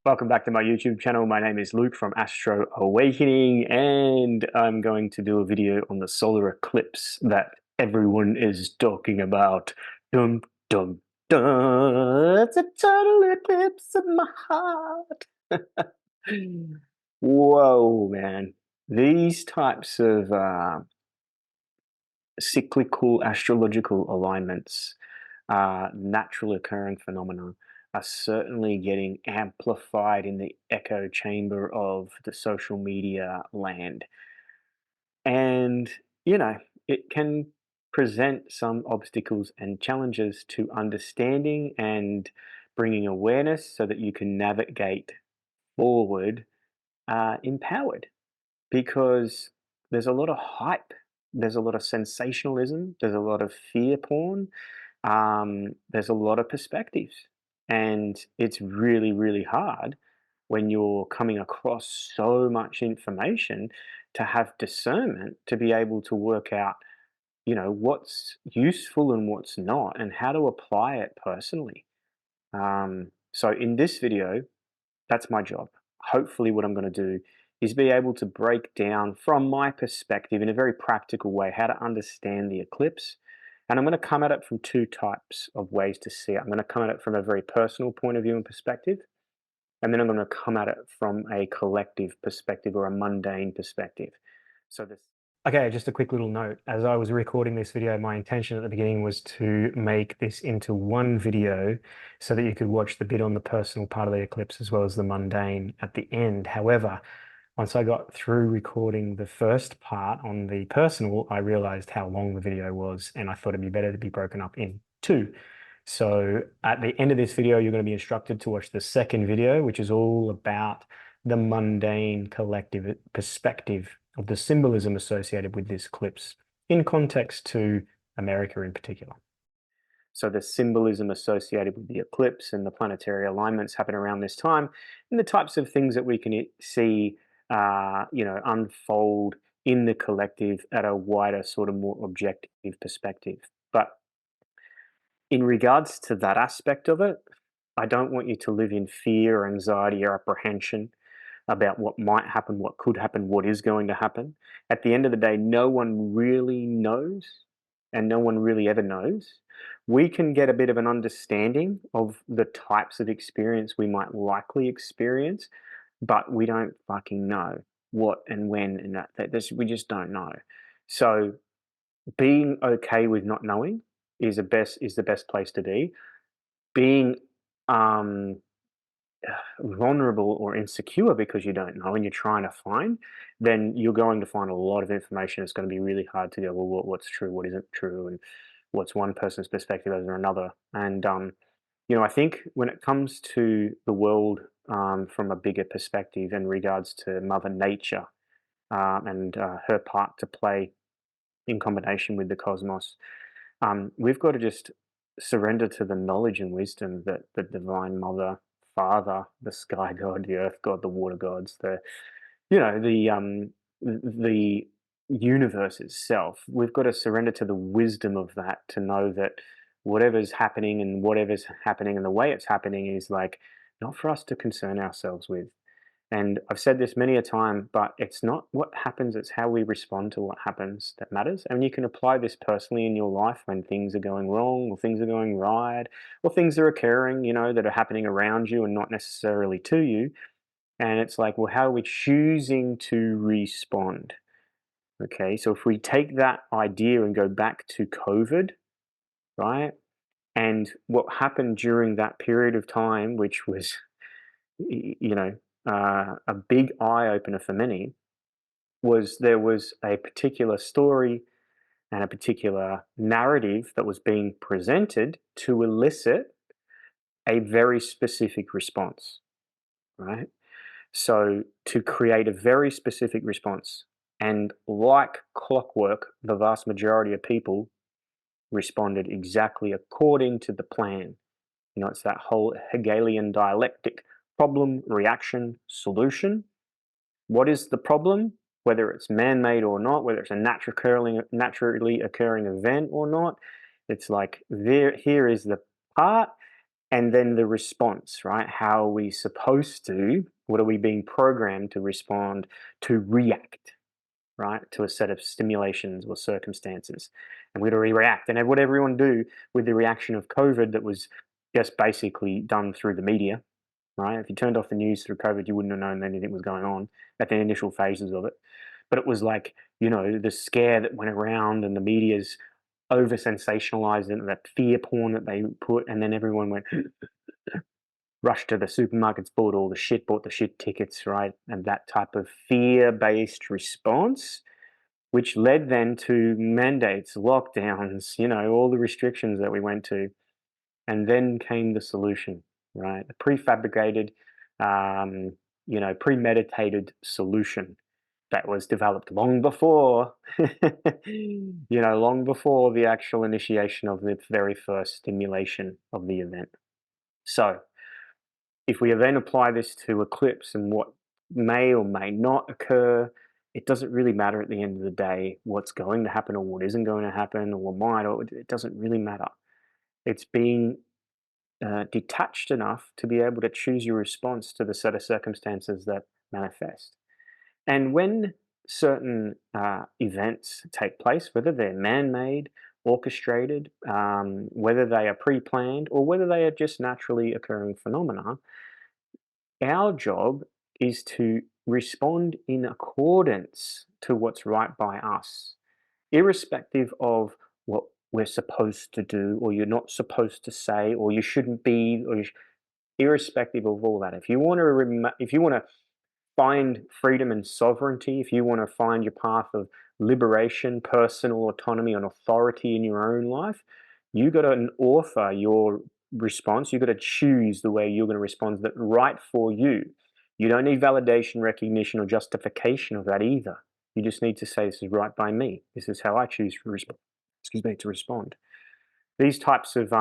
Welcome back to my YouTube channel. My name is Luke from Astro Awakening, and I'm going to do a video on the solar eclipse that everyone is talking about. Dum, dum, dum. It's a total eclipse of my heart. Whoa, man. These types of cyclical astrological alignments, natural occurring phenomena, are certainly getting amplified in the echo chamber of the social media land. And, you know, it can present some obstacles and challenges to understanding and bringing awareness so that you can navigate forward empowered, because there's a lot of hype, there's a lot of sensationalism, there's a lot of fear porn, there's a lot of perspectives. And it's really, really hard when you're coming across so much information to have discernment to be able to work out, what's useful and what's not, and how to apply it personally. So in this video, that's my job. Hopefully, what I'm going to do is be able to break down from my perspective in a very practical way how to understand the eclipse. And I'm going to come at it from two types of ways to see it. I'm going to come at it from a very personal point of view and perspective. And then I'm going to come at it from a collective perspective or a mundane perspective. So this. Okay, just a quick little note. As I was recording this video, my intention at the beginning was to make this into one video so that you could watch the bit on the personal part of the eclipse as well as the mundane at the end. However, once I got through recording the first part on the personal, I realized how long the video was, and I thought it'd be better to be broken up in two. So at the end of this video, you're going to be instructed to watch the second video, which is all about the mundane collective perspective of the symbolism associated with this eclipse in context to America in particular. So the symbolism associated with the eclipse and the planetary alignments happen around this time, and the types of things that we can see, unfold in the collective at a wider, sort of more objective perspective. But in regards to that aspect of it, I don't want you to live in fear or anxiety or apprehension about what might happen, what could happen, what is going to happen. At the end of the day, no one really knows, and no one really ever knows. We can get a bit of an understanding of the types of experience we might likely experience, but we don't fucking know what and when, and we just don't know. So being okay with not knowing is the best place to be. Being um, vulnerable or insecure because you don't know and you're trying to find, then you're going to find a lot of information. It's going to be really hard to go, well, what's true, what isn't true, and what's one person's perspective over another. And I think when it comes to the world, from a bigger perspective in regards to Mother Nature, and her part to play in combination with the cosmos, we've got to just surrender to the knowledge and wisdom that the Divine Mother, Father, the Sky God, the Earth God, the Water Gods, the universe itself. We've got to surrender to the wisdom of that to know that whatever's happening and the way it's happening is like not for us to concern ourselves with. And I've said this many a time, but it's not what happens, it's how we respond to what happens that matters. And you can apply this personally in your life when things are going wrong or things are going right, or things are occurring, that are happening around you and not necessarily to you. And it's like, well, how are we choosing to respond? Okay, so if we take that idea and go back to COVID, right? And what happened during that period of time, which was, a big eye opener for many, was there was a particular story and a particular narrative that was being presented to elicit a very specific response, right? So to create a very specific response, and like clockwork, the vast majority of people responded exactly according to the plan. It's that whole Hegelian dialectic: problem, reaction, solution. What is the problem? Whether it's man-made or not, whether it's a naturally occurring event or not, it's like here is the part, And then the response, right? How are we supposed to, what are we being programmed to respond, to react, right, to a set of stimulations or circumstances? And we'd already react. And what everyone do with the reaction of COVID that was just basically done through the media, right? If you turned off the news through COVID, you wouldn't have known anything was going on at the initial phases of it. But it was like, the scare that went around and the media's over sensationalized and that fear porn that they put, and then everyone went, rushed to the supermarkets, bought the shit tickets, right? And that type of fear based response, which led then to mandates, lockdowns, all the restrictions that we went to. And then came the solution, right? The prefabricated, premeditated solution that was developed long before, long before the actual initiation of the very first stimulation of the event. So, if we then apply this to eclipse and what may or may not occur, it doesn't really matter at the end of the day what's going to happen or what isn't going to happen or what might, or it doesn't really matter. It's being detached enough to be able to choose your response to the set of circumstances that manifest. And when certain events take place, whether they're man made, orchestrated, whether they are pre planned, or whether they are just naturally occurring phenomena, our job is to respond in accordance to what's right by us, irrespective of what we're supposed to do, or you're not supposed to say, or you shouldn't be, irrespective of all that. If you want to find freedom and sovereignty, if you want to find your path of liberation, personal autonomy, and authority in your own life, you got to author your response. You got to choose the way you're going to respond that right for you. You don't need validation, recognition, or justification of that either. You just need to say, "This is right by me. This is how I choose to respond." Excuse me, to respond. These types of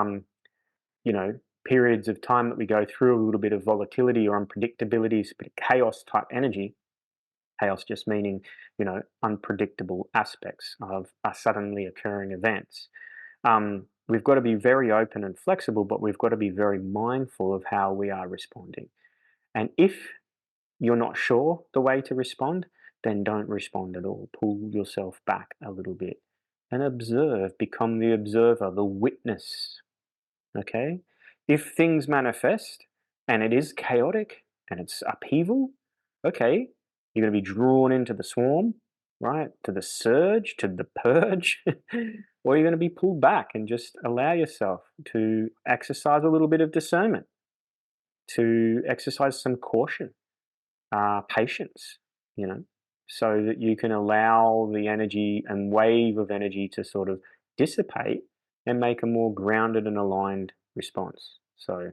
you know, periods of time that we go through, a little bit of volatility or unpredictability, a bit of chaos type energy. Chaos just meaning, unpredictable aspects of suddenly occurring events. We've got to be very open and flexible, but we've got to be very mindful of how we are responding. And if you're not sure the way to respond, then don't respond at all. Pull yourself back a little bit and observe, become the observer, the witness. Okay? If things manifest and it is chaotic and it's upheaval, okay, you're going to be drawn into the swarm, right? To the surge, to the purge, or you're going to be pulled back and just allow yourself to exercise a little bit of discernment, to exercise some caution, patience, you know, so that you can allow the energy and wave of energy to sort of dissipate and make a more grounded and aligned response. So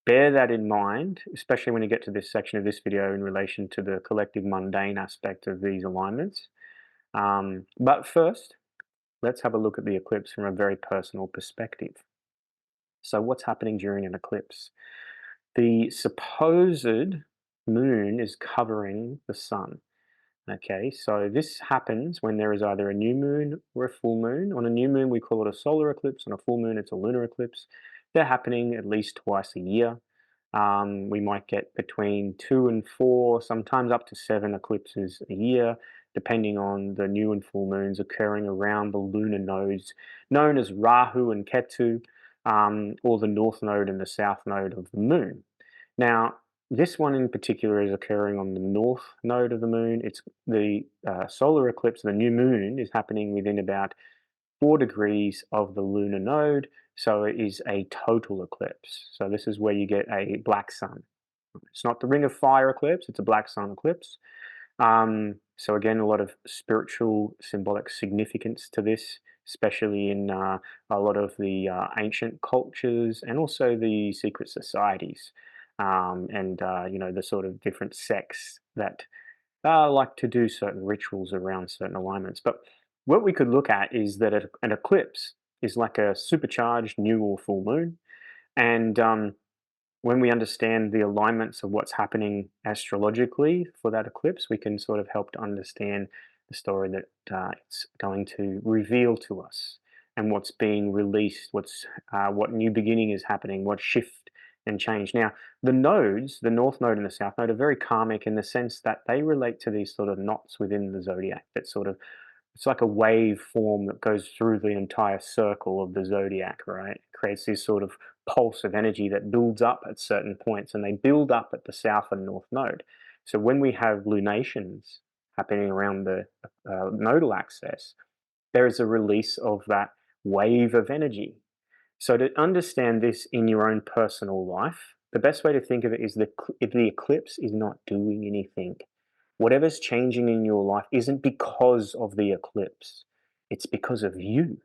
bear that in mind, especially when you get to this section of this video in relation to the collective mundane aspect of these alignments. But first, let's have a look at the eclipse from a very personal perspective. So what's happening during an eclipse? The supposed moon is covering the sun. Okay, so this happens when there is either a new moon or a full moon. On a new moon, we call it a solar eclipse. On a full moon, it's a lunar eclipse. They're happening at least twice a year. We might get between 2 and 4, sometimes up to 7 eclipses a year, depending on the new and full moons occurring around the lunar nodes, known as Rahu and Ketu, or the north node and the south node of the moon. Now, this one in particular is occurring on the north node of the moon. It's the solar eclipse, the new moon, is happening within about 4 degrees of the lunar node, so it is a total eclipse. So this is where you get a black sun. It's not the Ring of Fire eclipse, it's a black sun eclipse. So again, a lot of spiritual symbolic significance to this, especially in a lot of the ancient cultures and also the secret societies, and the sort of different sects that like to do certain rituals around certain alignments. But what we could look at is that an eclipse is like a supercharged new or full moon, and when we understand the alignments of what's happening astrologically for that eclipse, we can sort of help to understand the story that it's going to reveal to us and what's being released, what new beginning is happening, what shift and change. Now, the nodes, the north node and the south node, are very karmic in the sense that they relate to these sort of knots within the zodiac that sort of, it's like a wave form that goes through the entire circle of the zodiac, right? It creates this sort of pulse of energy that builds up at certain points, and they build up at the south and north node. So when we have lunations happening around the nodal axis, there is a release of that wave of energy. So to understand this in your own personal life, the best way to think of it is that if the eclipse is not doing anything, whatever's changing in your life isn't because of the eclipse. It's because of you.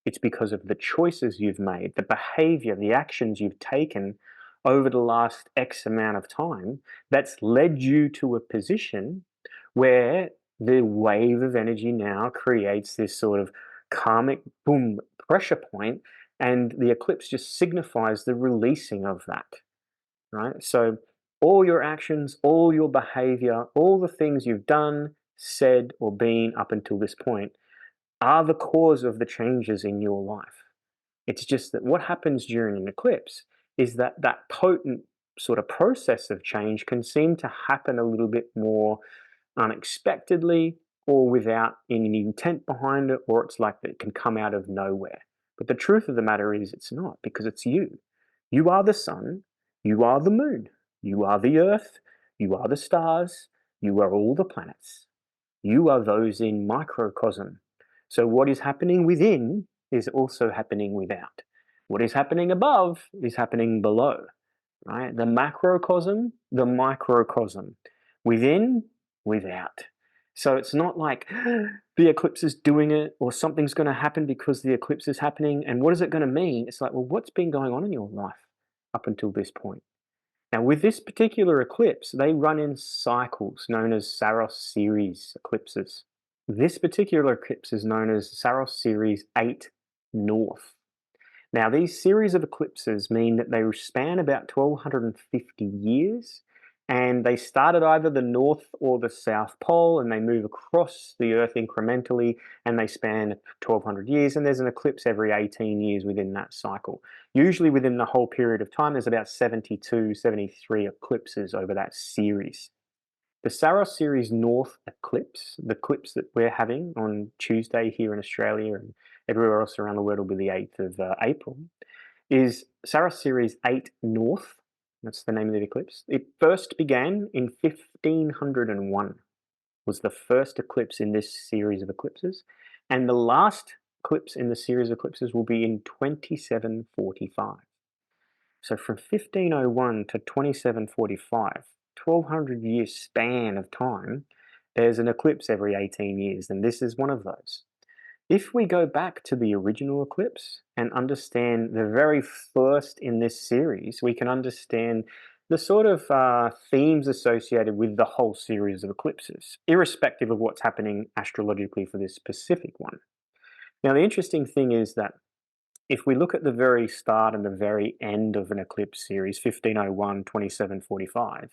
It's because of the choices you've made, the behavior, the actions you've taken over the last X amount of time that's led you to a position where the wave of energy now creates this sort of karmic boom pressure point, and the eclipse just signifies the releasing of that, right? So all your actions, all your behavior, all the things you've done, said, or been up until this point are the cause of the changes in your life. It's just that what happens during an eclipse is that that potent sort of process of change can seem to happen a little bit more unexpectedly or without any intent behind it, or it's like it can come out of nowhere. But the truth of the matter is it's not, because it's you. You are the sun, you are the moon, you are the earth, you are the stars, you are all the planets. You are those in microcosm. So what is happening within is also happening without. What is happening above is happening below, right? The macrocosm, the microcosm. Within, without. So it's not like the eclipse is doing it or something's going to happen because the eclipse is happening. And what is it going to mean? It's like, well, what's been going on in your life up until this point? Now, with this particular eclipse, they run in cycles known as Saros series eclipses. This particular eclipse is known as Saros series 8 North. Now, these series of eclipses mean that they span about 1250 years, and they start at either the north or the south pole, and they move across the Earth incrementally, and they span 1200 years, and there's an eclipse every 18 years within that cycle. Usually within the whole period of time, there's about 72, 73 eclipses over that series. The Saros Series North eclipse, the eclipse that we're having on Tuesday here in Australia and everywhere else around the world will be the 8th of April, is Saros Series 8 North. That's the name of the eclipse. It first began in 1501, was the first eclipse in this series of eclipses, and the last eclipse in the series of eclipses will be in 2745. So from 1501 to 2745, 1200 year span of time, there's an eclipse every 18 years, and this is one of those. If we go back to the original eclipse and understand the very first in this series, we can understand the sort of themes associated with the whole series of eclipses, irrespective of what's happening astrologically for this specific one. Now, the interesting thing is that if we look at the very start and the very end of an eclipse series, 1501, 2745,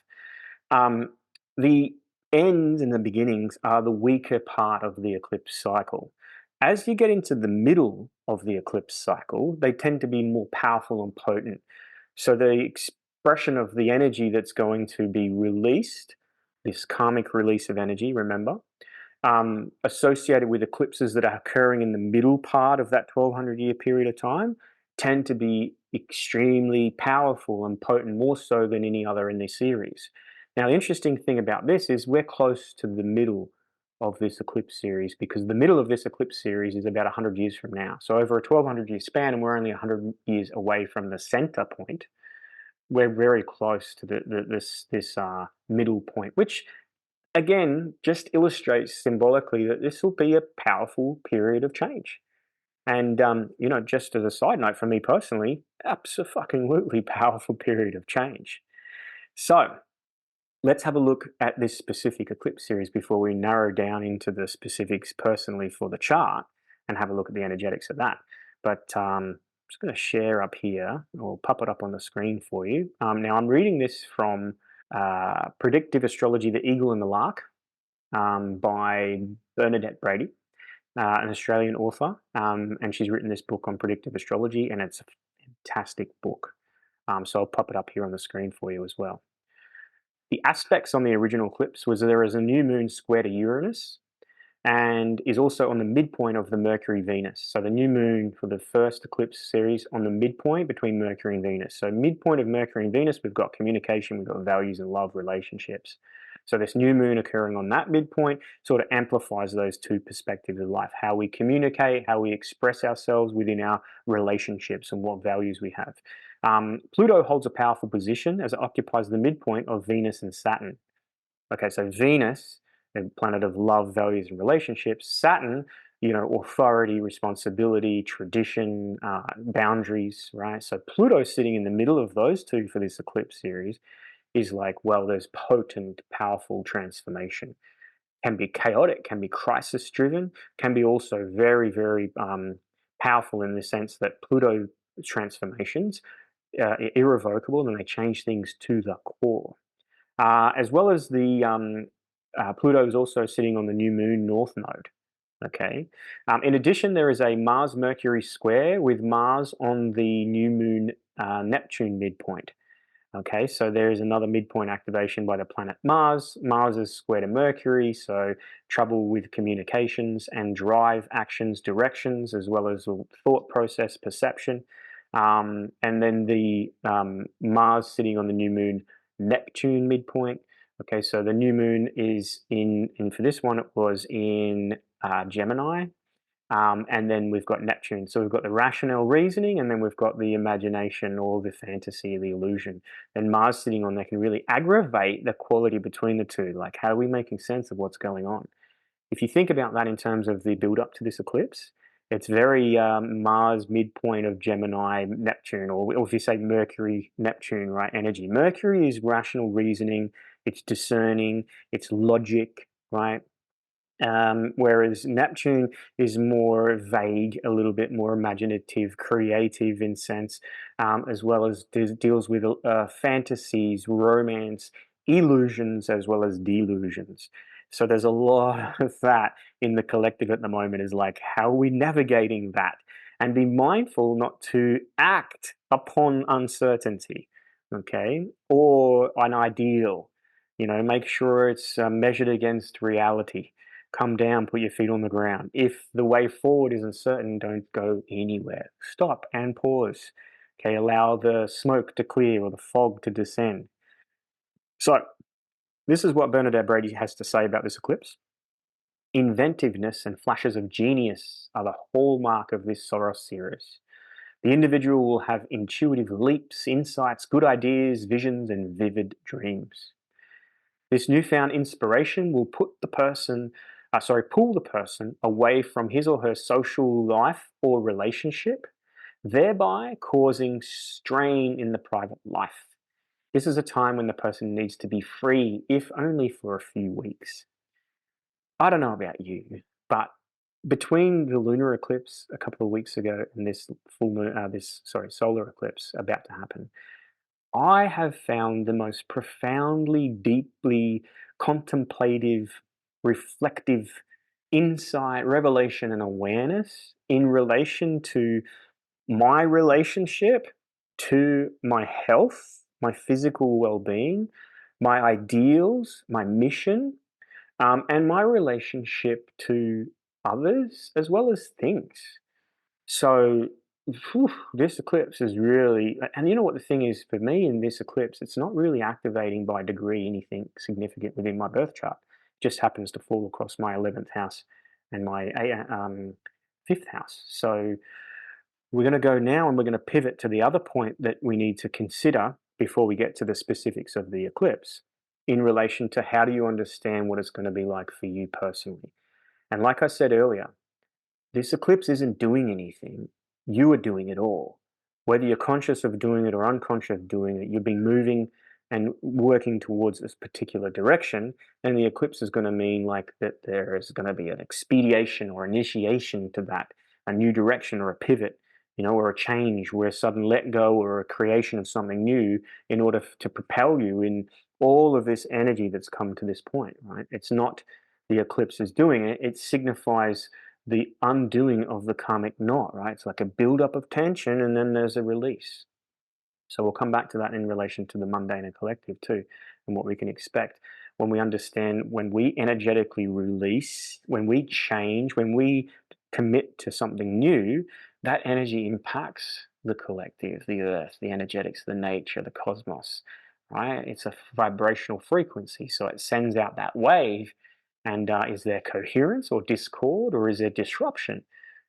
the ends and the beginnings are the weaker part of the eclipse cycle. As you get into the middle of the eclipse cycle, they tend to be more powerful and potent. So the expression of the energy that's going to be released, this karmic release of energy, remember, associated with eclipses that are occurring in the middle part of that 1200 year period of time, tend to be extremely powerful and potent, more so than any other in this series. Now, the interesting thing about this is we're close to the middle of this eclipse series, because the middle of this eclipse series is about 100 years from now. So over a 1200 year span, and we're only 100 years away from the center point, we're very close to this middle point, which again just illustrates symbolically that this will be a powerful period of change. And just as a side note, for me personally, absolutely powerful period of change. So let's have a look at this specific eclipse series before we narrow down into the specifics personally for the chart and have a look at the energetics of that. But I'm just going to share up here, or pop it up on the screen for you. Now I'm reading this from Predictive Astrology, The Eagle and the Lark, by Bernadette Brady, an Australian author, and she's written this book on predictive astrology, and it's a fantastic book. So I'll pop it up here on the screen for you as well. The aspects on the original eclipse was there is a new moon square to Uranus, and is also on the midpoint of the Mercury Venus. So the new moon for the first eclipse series on the midpoint between Mercury and Venus. So midpoint of Mercury and Venus, we've got communication, we've got values and love, relationships. So this new moon occurring on that midpoint sort of amplifies those two perspectives of life, how we communicate, how we express ourselves within our relationships and what values we have. Pluto holds a powerful position as it occupies the midpoint of Venus and Saturn. Okay, so Venus, the planet of love, values, and relationships. Saturn, authority, responsibility, tradition, boundaries, right? So Pluto sitting in the middle of those two for this eclipse series is like, well, there's potent, powerful transformation. Can be chaotic, can be crisis driven, can be also very, very powerful in the sense that Pluto transformations are irrevocable and they change things to the core. As well as the Pluto is also sitting on the new moon north node. Okay. In addition, there is a Mars Mercury square with Mars on the new moon Neptune midpoint. Okay, so there is another midpoint activation by the planet Mars. Mars is square to Mercury, so trouble with communications and drive, actions, directions, as well as thought process, perception. And then the Mars sitting on the new moon Neptune midpoint. Okay, so the new moon is and for this one, it was in Gemini. And then we've got Neptune. So we've got the rational reasoning, and then we've got the imagination or the fantasy, the illusion. And Mars sitting on there can really aggravate the quality between the two. Like, how are we making sense of what's going on? If you think about that in terms of the build up to this eclipse, it's very Mars midpoint of Gemini Neptune, or if you say Mercury Neptune, right? Energy. Mercury is rational reasoning, it's discerning, it's logic, right? Whereas Neptune is more vague, a little bit more imaginative, creative in sense, as well as deals with fantasies, romance, illusions, as well as delusions. So there's a lot of that in the collective at the moment. Is like, how are we navigating that? And be mindful not to act upon uncertainty, okay, or an ideal. Make sure it's measured against reality. Come down, put your feet on the ground. If the way forward is uncertain, don't go anywhere. Stop and pause. Okay, allow the smoke to clear or the fog to descend. So, this is what Bernadette Brady has to say about this eclipse. Inventiveness and flashes of genius are the hallmark of this Saros series. The individual will have intuitive leaps, insights, good ideas, visions, and vivid dreams. This newfound inspiration will pull the person away from his or her social life or relationship, thereby causing strain in the private life. This is a time when the person needs to be free, if only for a few weeks. I don't know about you, but between the lunar eclipse a couple of weeks ago and this solar eclipse about to happen, I have found the most profoundly, deeply contemplative, reflective insight, revelation, and awareness in relation to my relationship to my health, my physical well being, my ideals, my mission, and my relationship to others as well as things. So, this eclipse is really, and you know what the thing is for me in this eclipse, it's not really activating by degree anything significant within my birth chart. It just happens to fall across my 11th house and my fifth house. So, we're going to go now and we're going to pivot to the other point that we need to consider before we get to the specifics of the eclipse in relation to how do you understand what it's going to be like for you personally. And like I said earlier, this eclipse isn't doing anything. You are doing it all. Whether you're conscious of doing it or unconscious of doing it, you've been moving and working towards this particular direction. And the eclipse is going to mean like that there is going to be an expediation or initiation to that, a new direction or a pivot, or a change, where a sudden let go or a creation of something new in order to propel you in all of this energy that's come to this point, right? It's not the eclipse is doing it, it signifies the undoing of the karmic knot, right? It's like a buildup of tension and then there's a release. So we'll come back to that in relation to the mundane and collective too, and what we can expect when we understand, when we energetically release, when we change, when we commit to something new, that energy impacts the collective, the earth, the energetics, the nature, the cosmos, right? It's a vibrational frequency. So it sends out that wave. And is there coherence or discord, or is there disruption?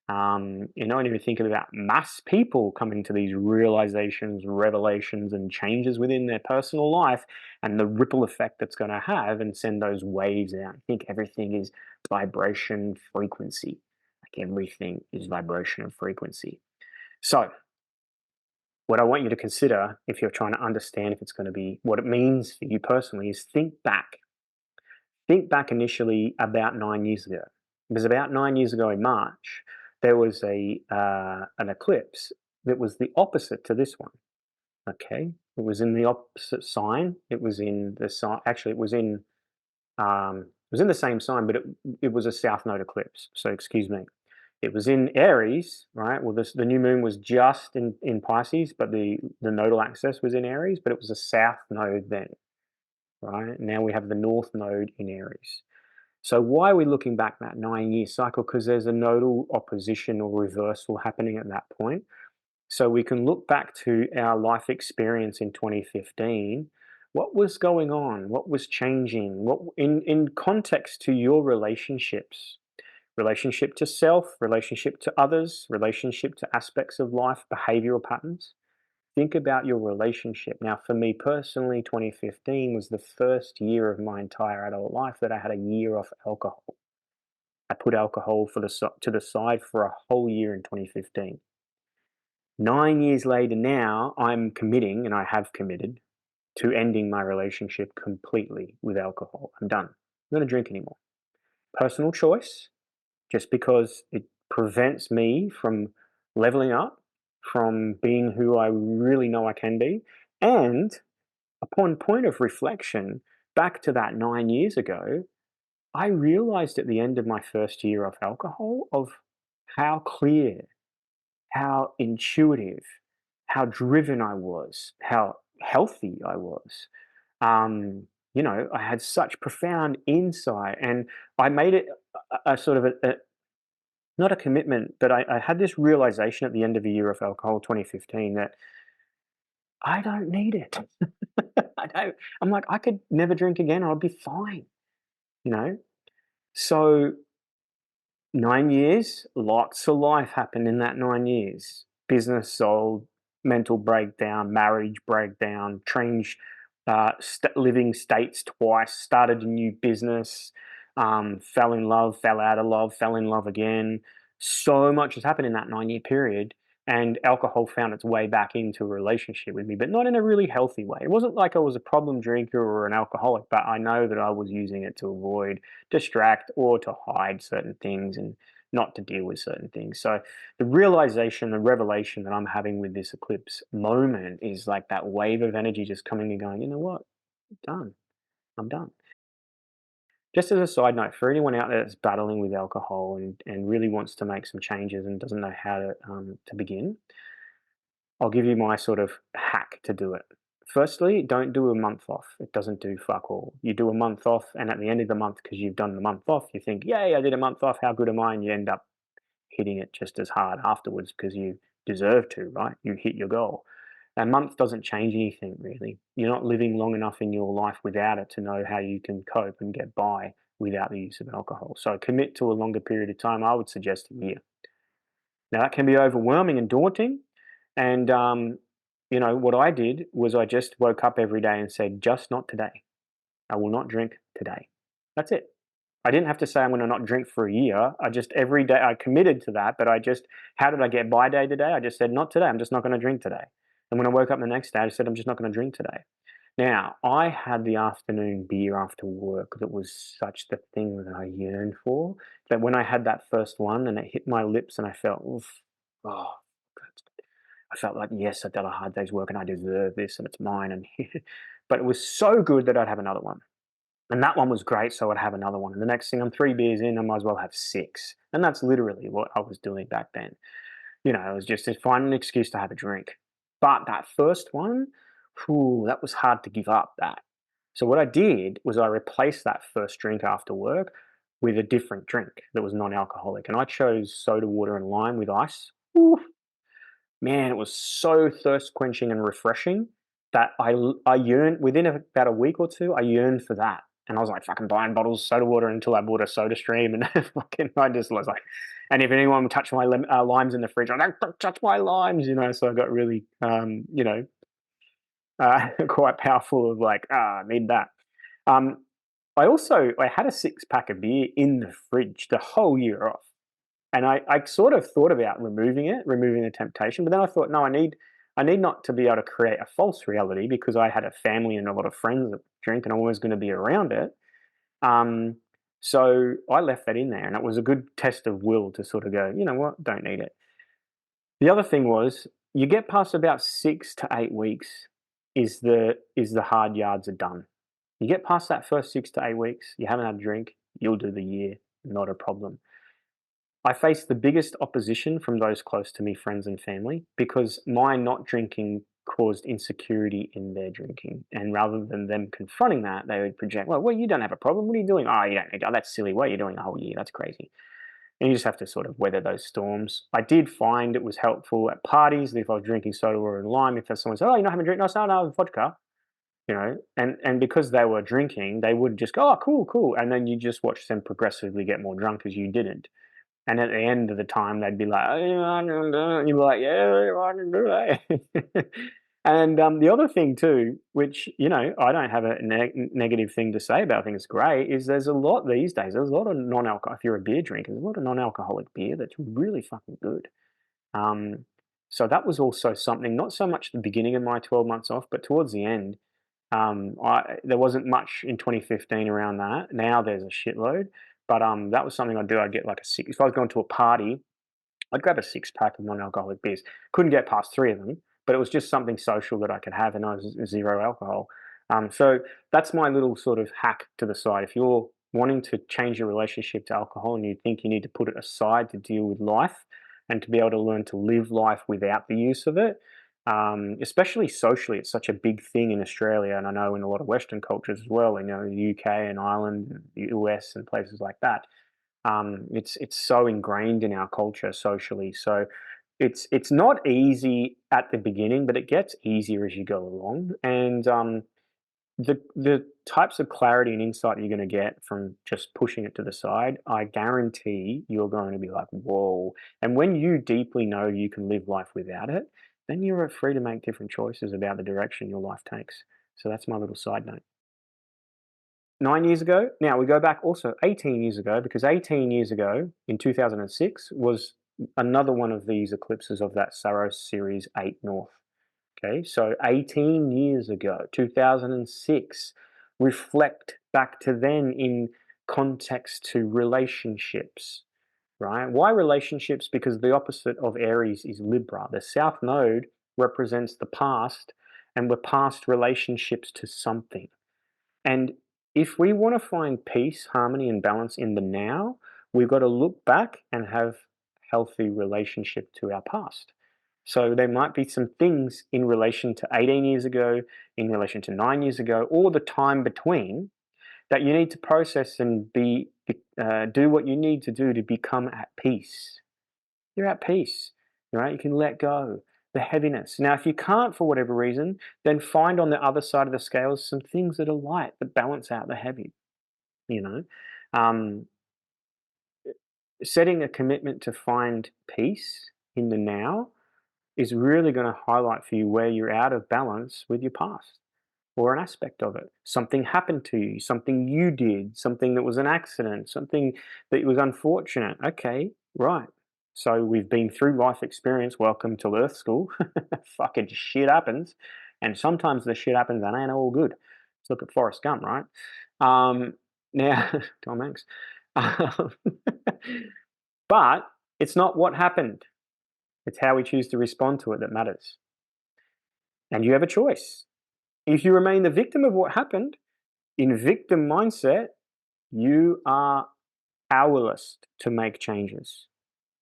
And even thinking about mass people coming to these realizations, revelations, and changes within their personal life, and the ripple effect that's going to have and send those waves out. I think everything is vibration frequency. Like everything is vibration and frequency. So, what I want you to consider if you're trying to understand if it's going to be what it means for you personally is think back. Think back initially about 9 years ago. Because about 9 years ago in March, there was an eclipse that was the opposite to this one. Okay, it was in the opposite sign. It was in the sign. Actually, it was in the same sign, but it was a south node eclipse. So excuse me. It was in Aries, right? Well, the new moon was just in Pisces, but the nodal axis was in Aries, but it was a south node then, right? Now we have the north node in Aries. So why are we looking back that 9 year cycle? Because there's a nodal opposition or reversal happening at that point. So we can look back to our life experience in 2015. What was going on? What was changing? What in context to your relationships? Relationship to self, relationship to others, relationship to aspects of life, behavioral patterns. Think about your relationship. Now, for me personally, 2015 was the first year of my entire adult life that I had a year off alcohol. I put alcohol to the side for a whole year in 2015. 9 years later now, I'm committing, and I have committed, to ending my relationship completely with alcohol. I'm done. I'm not going to drink anymore. Personal choice, just because it prevents me from leveling up, from being who I really know I can be. And upon point of reflection, back to that 9 years ago, I realized at the end of my first year of alcohol of how clear, how intuitive, how driven I was, how healthy I was. I had such profound insight, and I made it a sort of not a commitment, but I had this realization at the end of a year of alcohol, 2015, that I don't need it. I don't. I'm like, I could never drink again, or I'd be fine. You know. So 9 years, lots of life happened in that 9 years. Business sold, mental breakdown, marriage breakdown, changed living states twice, started a new business, fell in love, fell out of love, fell in love again. So much has happened in that 9 year period. And alcohol found its way back into a relationship with me, but not in a really healthy way. It wasn't like I was a problem drinker or an alcoholic, but I know that I was using it to avoid, distract, or to hide certain things and not to deal with certain things. So the realization, the revelation that I'm having with this eclipse moment is like that wave of energy just coming and going, you know what? I'm done. I'm done. Just as a side note, for anyone out there that's battling with alcohol and really wants to make some changes and doesn't know how to begin, I'll give you my sort of hack to do it. Firstly, don't do a month off. It doesn't do fuck all. You do a month off, and at the end of the month, because you've done the month off, you think, yay, I did a month off. How good am I? And you end up hitting it just as hard afterwards because you deserve to, right? You hit your goal. A month doesn't change anything, really. You're not living long enough in your life without it to know how you can cope and get by without the use of alcohol. So commit to a longer period of time. I would suggest a year. Now, that can be overwhelming and daunting. And, what I did was I just woke up every day and said, just not today. I will not drink today. That's it. I didn't have to say I'm going to not drink for a year. I just every day I committed to that, but how did I get by day to day? I just said, not today. I'm just not going to drink today. And when I woke up the next day, I said, I'm just not going to drink today. Now, I had the afternoon beer after work that was such the thing that I yearned for, that when I had that first one and it hit my lips and I felt, oof, oh, I felt like, yes, I did a hard day's work and I deserve this and it's mine. And but it was so good that I'd have another one. And that one was great, so I'd have another one. And the next thing, I'm 3 beers in, I might as well have six. And that's literally what I was doing back then. It was just to find an excuse to have a drink. But that first one, whew, that was hard to give up that. So what I did was I replaced that first drink after work with a different drink that was non-alcoholic, and I chose soda water and lime with ice. Ooh, man, it was so thirst quenching and refreshing that I yearned within about a week or two. I yearned for that, and I was like fucking buying bottles of soda water until I bought a Soda Stream, and fucking I just was like, and if anyone touched my limes in the fridge, I don't touch my limes, you know. So I got really, quite powerful of like, I need that. Um, I had a six pack of beer in the fridge the whole year off. And I sort of thought about removing the temptation, but then I thought, no, I need not to be able to create a false reality because I had a family and a lot of friends that drink and I'm always going to be around it. Um, so I left that in there and it was a good test of will to sort of go, you know what, don't need it. The other thing was you get past about 6 to 8 weeks is the hard yards are done. You get past that first 6 to 8 weeks, you haven't had a drink, you'll do the year, not a problem. I faced the biggest opposition from those close to me, friends and family, because my not drinking caused insecurity in their drinking. And rather than them confronting that, they would project, well, you don't have a problem. What are you doing? Oh, you don't need, oh, that's silly. What are you doing a whole year? That's crazy. And you just have to sort of weather those storms. I did find it was helpful at parties that if I was drinking soda water and lime, if someone said, oh, you're not having a drink? No, vodka. You know, and because they were drinking, they would just go, oh, cool, cool. And then you just watch them progressively get more drunk as you didn't. And at the end of the time, they'd be like, "Oh, you want to do it?" And you'd be like, "Yeah, you want to do it?" And the other thing too, which you know, I don't have a negative thing to say about. I think it's great. Is there's a lot these days. There's a lot of non-alcohol. If you're a beer drinker, there's a lot of non-alcoholic beer that's really fucking good. Um, so that was also something. Not so much the beginning of my 12 months off, but towards the end, there wasn't much in 2015 around that. Now there's a shitload, but that was something I'd do. I'd get like a six. If I was going to a party, I'd grab a six pack of non-alcoholic beers. Couldn't get past three of them, but it was just something social that I could have, and I was zero alcohol. So that's my little sort of hack to the side. If you're wanting to change your relationship to alcohol and you think you need to put it aside to deal with life and to be able to learn to live life without the use of it, especially socially, it's such a big thing in Australia, and I know in a lot of Western cultures as well. You know, the UK and Ireland, the US, and places like that. It's so ingrained in our culture socially. So it's not easy at the beginning, but it gets easier as you go along. And the types of clarity and insight you're going to get from just pushing it to the side, I guarantee you're going to be like, whoa. And when you deeply know you can live life without it, then you're free to make different choices about the direction your life takes. So that's my little side note. 9 years ago, now we go back also 18 years ago, because 18 years ago in 2006 was another one of these eclipses of that Saros series 8 North. Okay, so 18 years ago, 2006, reflect back to then in context to relationships, right? Why relationships? Because the opposite of Aries is Libra. The South Node represents the past, and we're past relationships to something. And if we want to find peace, harmony, and balance in the now, we've got to look back and have healthy relationship to our past. So there might be some things in relation to 18 years ago, in relation to 9 years ago, or the time between that you need to process and do what you need to do to become at peace. You're at peace, right? You can let go the heaviness. Now, if you can't for whatever reason, then find on the other side of the scales some things that are light that balance out the heavy. You know, um, setting a commitment to find peace in the now is really going to highlight for you where you're out of balance with your past or an aspect of it. Something happened to you, something you did, something that was an accident, something that was unfortunate. Okay, right. So we've been through life experience. Welcome to Earth School. Fucking shit happens. And sometimes the shit happens and ain't all good. Let's look at Forrest Gump, right? Now, Tom Hanks. Um, but it's not what happened. It's how we choose to respond to it that matters. And you have a choice. If you remain the victim of what happened, in victim mindset, you are powerless to make changes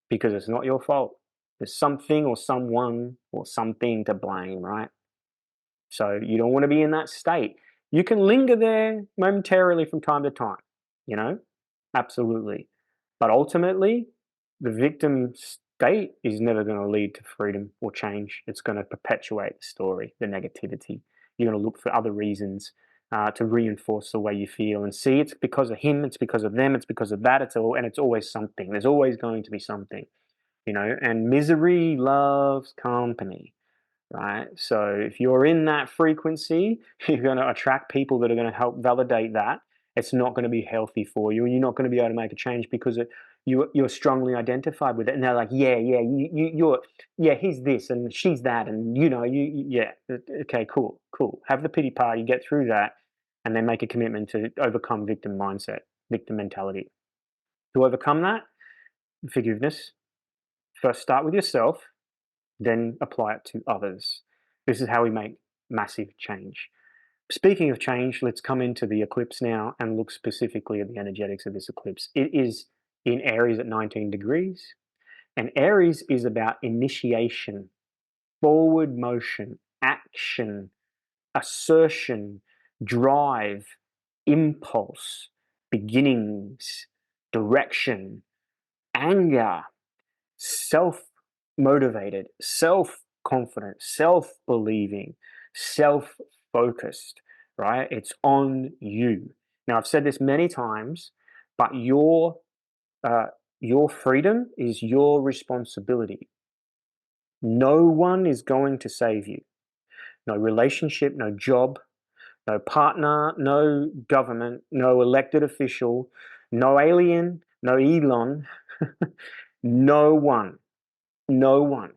because it's not your fault. There's something or someone or something to blame, right? So you don't want to be in that state. You can linger there momentarily from time to time, you know, absolutely. But ultimately, the victim state is never going to lead to freedom or change. It's going to perpetuate the story, the negativity. You're going to look for other reasons to reinforce the way you feel and see it's because of him, it's because of them, it's because of that. And it's always something. There's always going to be something, and misery loves company, right? So if you're in that frequency, you're going to attract people that are going to help validate that. It's not going to be healthy for you, and you're not going to be able to make a change because you're strongly identified with it. And they're like, yeah, yeah, you're, yeah, he's this and she's that, and yeah, okay, cool, cool. Have the pity party, get through that, and then make a commitment to overcome victim mindset, victim mentality. To overcome that, forgiveness. First, start with yourself, then apply it to others. This is how we make massive change. Speaking of change, let's come into the eclipse now and look specifically at the energetics of this eclipse. It is in Aries at 19 degrees, and Aries is about initiation, forward motion, action, assertion, drive, impulse, beginnings, direction, anger, self motivated, self confident, self believing, self focused, right? It's on you. Now, I've said this many times, but uh, your freedom is your responsibility. No one is going to save you. No relationship, no job, no partner, no government, no elected official, no alien, no Elon. No one, no one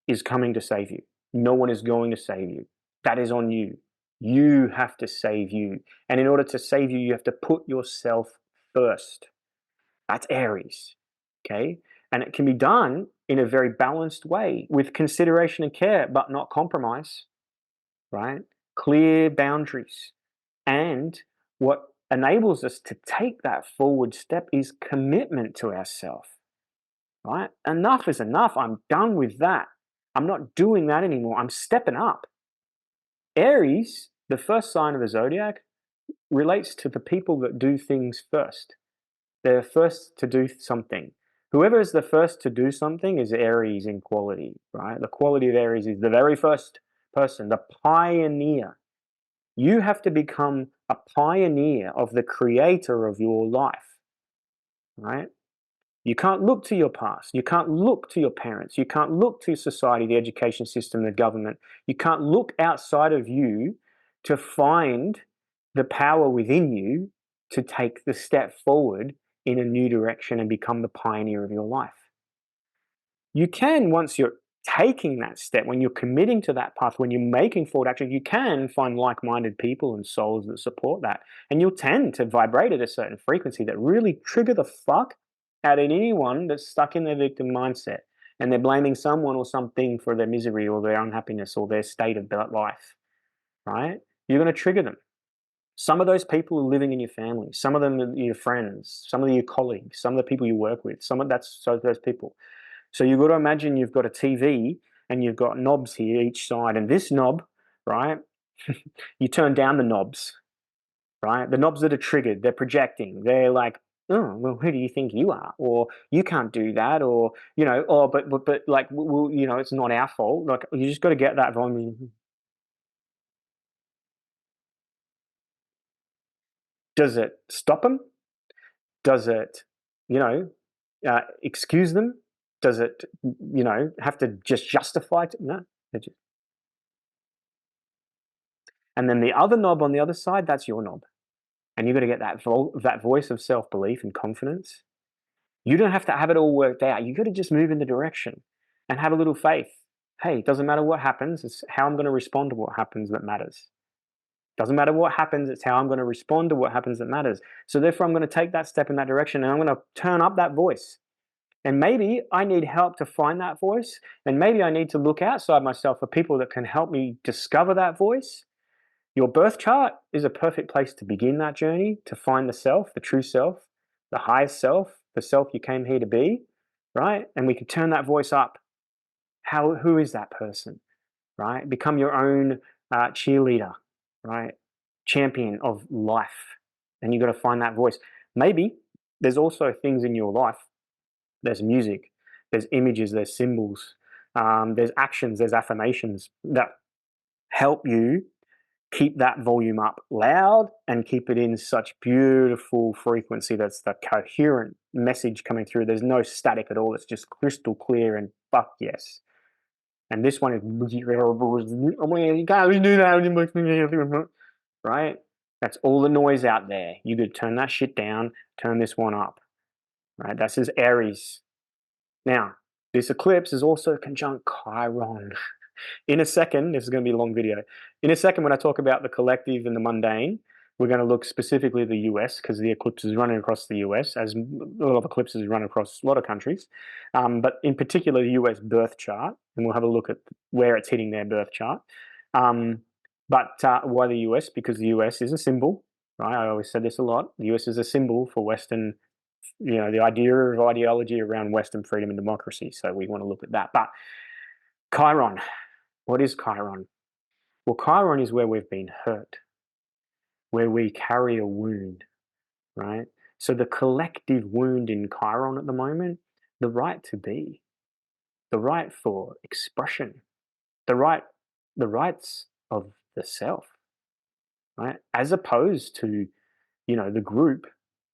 is coming to save you. No one is going to save you. That is on you. You have to save you. And in order to save you, you have to put yourself first. That's Aries. Okay. And it can be done in a very balanced way with consideration and care, but not compromise, right? Clear boundaries. And what enables us to take that forward step is commitment to ourselves, right? Enough is enough. I'm done with that. I'm not doing that anymore. I'm stepping up. Aries, the first sign of the zodiac, relates to the people that do things first. They're first to do something. Whoever is the first to do something is Aries in quality, right? The quality of Aries is the very first person, the pioneer. You have to become a pioneer of the creator of your life, right? You can't look to your past. You can't look to your parents. You can't look to society, the education system, the government. You can't look outside of you to find the power within you to take the step forward in a new direction and become the pioneer of your life. You can, once you're taking that step, when you're committing to that path, when you're making forward action, you can find like minded people and souls that support that. And you'll tend to vibrate at a certain frequency that really trigger the fuck out of anyone that's stuck in their victim mindset and they're blaming someone or something for their misery or their unhappiness or their state of life, right? You're going to trigger them. Some of those people are living in your family. Some of them are your friends. Some of your colleagues. Some of the people you work with. Some of those people. So you've got to imagine you've got a TV and you've got knobs here each side, and this knob, right? You turn down the knobs, right? The knobs that are triggered, they're projecting. They're like, oh, well, who do you think you are? Or you can't do that, or oh, but like, well, it's not our fault. Like, you just got to get that volume. Does it stop them? Does it, you know, excuse them? Does it, have to just justify it? No. And then the other knob on the other side, that's your knob. And you've got to get that voice of self-belief and confidence. You don't have to have it all worked out. You got to just move in the direction and have a little faith. Hey, it doesn't matter what happens. It's how I'm going to respond to what happens that matters. Doesn't matter what happens. It's how I'm going to respond to what happens that matters. So therefore, I'm going to take that step in that direction and I'm going to turn up that voice. And maybe I need help to find that voice. And maybe I need to look outside myself for people that can help me discover that voice. Your birth chart is a perfect place to begin that journey, to find the self, the true self, the highest self, the self you came here to be, right? And we can turn that voice up. Who is that person, right? Become your own cheerleader, right? Champion of life. And you got to find that voice. Maybe there's also things in your life. There's music, there's images, there's symbols, there's actions, there's affirmations that help you keep that volume up loud and keep it in such beautiful frequency that's the coherent message coming through. There's no static at all. It's just crystal clear and fuck yes. And this one is you can't do that, right? That's all the noise out there. You could turn that shit down, turn this one up, right? This is Aries. Now, this eclipse is also conjunct Chiron. In a second, this is going to be a long video. In a second, when I talk about the collective and the mundane, we're going to look specifically at the US because the eclipse is running across the US, as a lot of eclipses run across a lot of countries. But in particular, the US birth chart, and we'll have a look at where it's hitting their birth chart. But why the US? Because the US is a symbol, right? I always said this a lot. The US is a symbol for Western, the idea of ideology around Western freedom and democracy. So we want to look at that. But Chiron, what is Chiron? Well, Chiron is where we've been hurt, where we carry a wound, right? So the collective wound in Chiron at the moment, the right to be, the right for expression, the rights of the self, right? As opposed to, the group,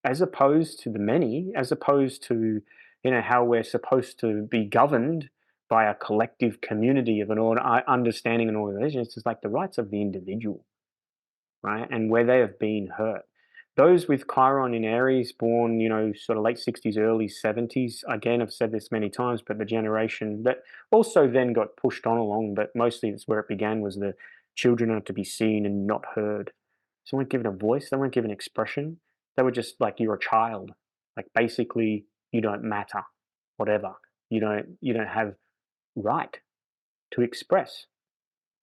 as opposed to the many, as opposed to, how we're supposed to be governed by a collective community of an understanding and organization. It's just like the rights of the individual, right? And where they have been hurt. Those with Chiron in Aries, born, sort of late 60s, early 70s, again, I've said this many times, but the generation that also then got pushed on along, but mostly it's where it began, was the children are to be seen and not heard. So they weren't given a voice, they weren't given expression. They were just like, you're a child. Like basically, you don't matter, whatever. You don't have right to express.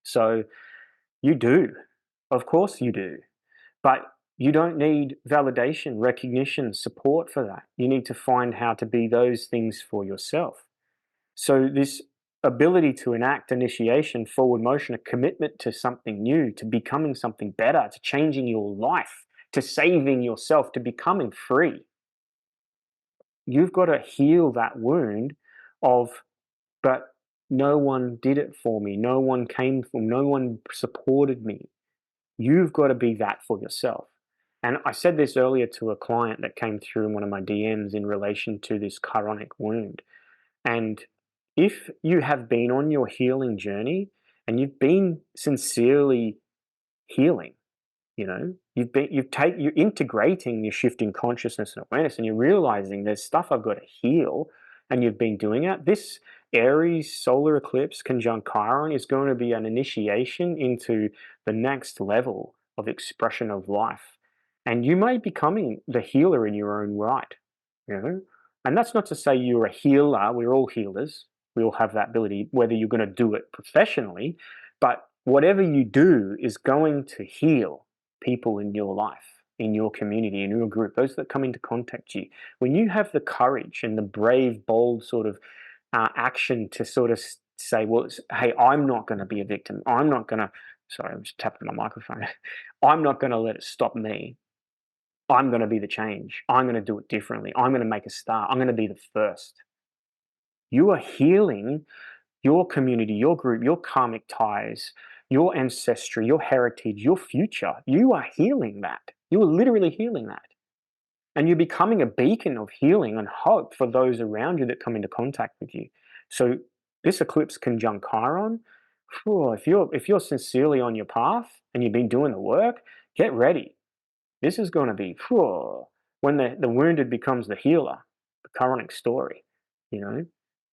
So you do. Of course you do. But you don't need validation, recognition, support for that. You need to find how to be those things for yourself. So, this ability to enact initiation, forward motion, a commitment to something new, to becoming something better, to changing your life, to saving yourself, to becoming free. You've got to heal that wound of, but no one did it for me. No one came for me. No one supported me. You've got to be that for yourself. And I said this earlier to a client that came through in one of my DMs in relation to this chironic wound. And if you have been on your healing journey and you've been sincerely healing, you're integrating your shifting consciousness and awareness, and you're realizing there's stuff I've got to heal, and you've been doing it. This Aries solar eclipse conjunct Chiron is going to be an initiation into the next level of expression of life, and you may be becoming the healer in your own right. you know and that's not to say you're a healer. We're all healers. We all have that ability, whether you're going to do it professionally, but whatever you do is going to heal people in your life, in your community, in your group, those that come into contact you. When you have the courage and the brave, bold sort of action to sort of say, well, hey, I'm not going to be a victim. I'm not going to, sorry, I'm just tapping my microphone. I'm not going to let it stop me. I'm going to be the change. I'm going to do it differently. I'm going to make a start. I'm going to be the first. You are healing your community, your group, your karmic ties, your ancestry, your heritage, your future. You are healing that. You are literally healing that. And you're becoming a beacon of healing and hope for those around you that come into contact with you. So this eclipse conjunct Chiron, if you're sincerely on your path and you've been doing the work, get ready. This is going to be when the wounded becomes the healer, the Chironic story, you know.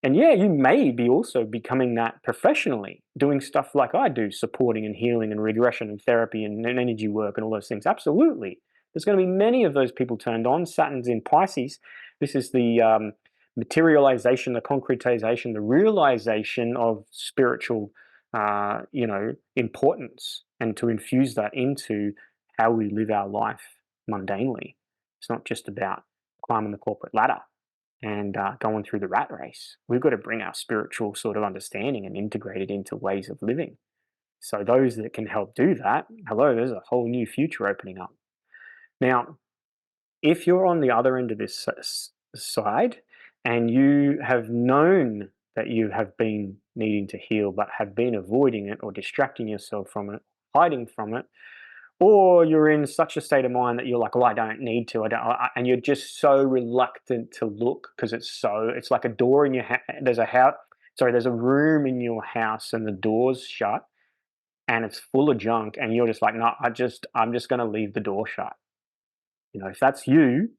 And yeah, you may be also becoming that professionally, doing stuff like I do, supporting and healing and regression and therapy and energy work and all those things. Absolutely. There's going to be many of those people turned on. Saturn's in Pisces. This is the materialization, the concretization, the realization of spiritual, importance, and to infuse that into how we live our life mundanely. It's not just about climbing the corporate ladder. and going through the rat race. We've got to bring our spiritual sort of understanding and integrate it into ways of living. So those that can help do that, hello, there's a whole new future opening up. Now, if you're on the other end of this side and you have known that you have been needing to heal but have been avoiding it or distracting yourself from it, hiding from it, or you're in such a state of mind that you're like, oh, I don't need to, and you're just so reluctant to look because it's like a door in your there's a house, sorry, there's a room in your house and the door's shut and it's full of junk, and you're just like, no, I'm just going to leave the door shut. If that's you,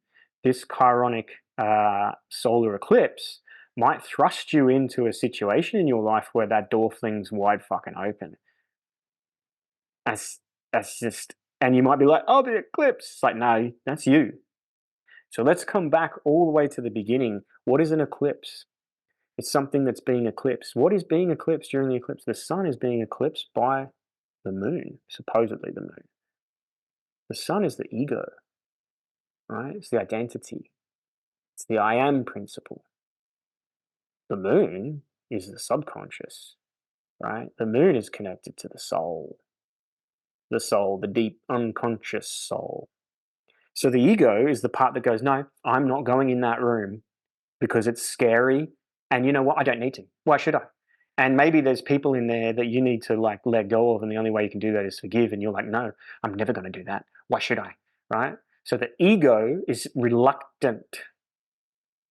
this chironic solar eclipse might thrust you into a situation in your life where that door flings wide fucking open. That's that's just, and you might be like, oh, the eclipse. It's like, no, that's you. So let's come back all the way to the beginning. What is an eclipse? It's something that's being eclipsed. What is being eclipsed during the eclipse? The sun is being eclipsed by the moon, supposedly the moon. The sun is the ego, right? It's the identity. It's the I am principle. The moon is the subconscious, right? The moon is connected to the soul, the deep unconscious soul. So the ego is the part that goes, no, I'm not going in that room because it's scary. And you know what? I don't need to. Why should I? And maybe there's people in there that you need to like let go of. And the only way you can do that is forgive. And you're like, no, I'm never going to do that. Why should I? Right? So the ego is reluctant.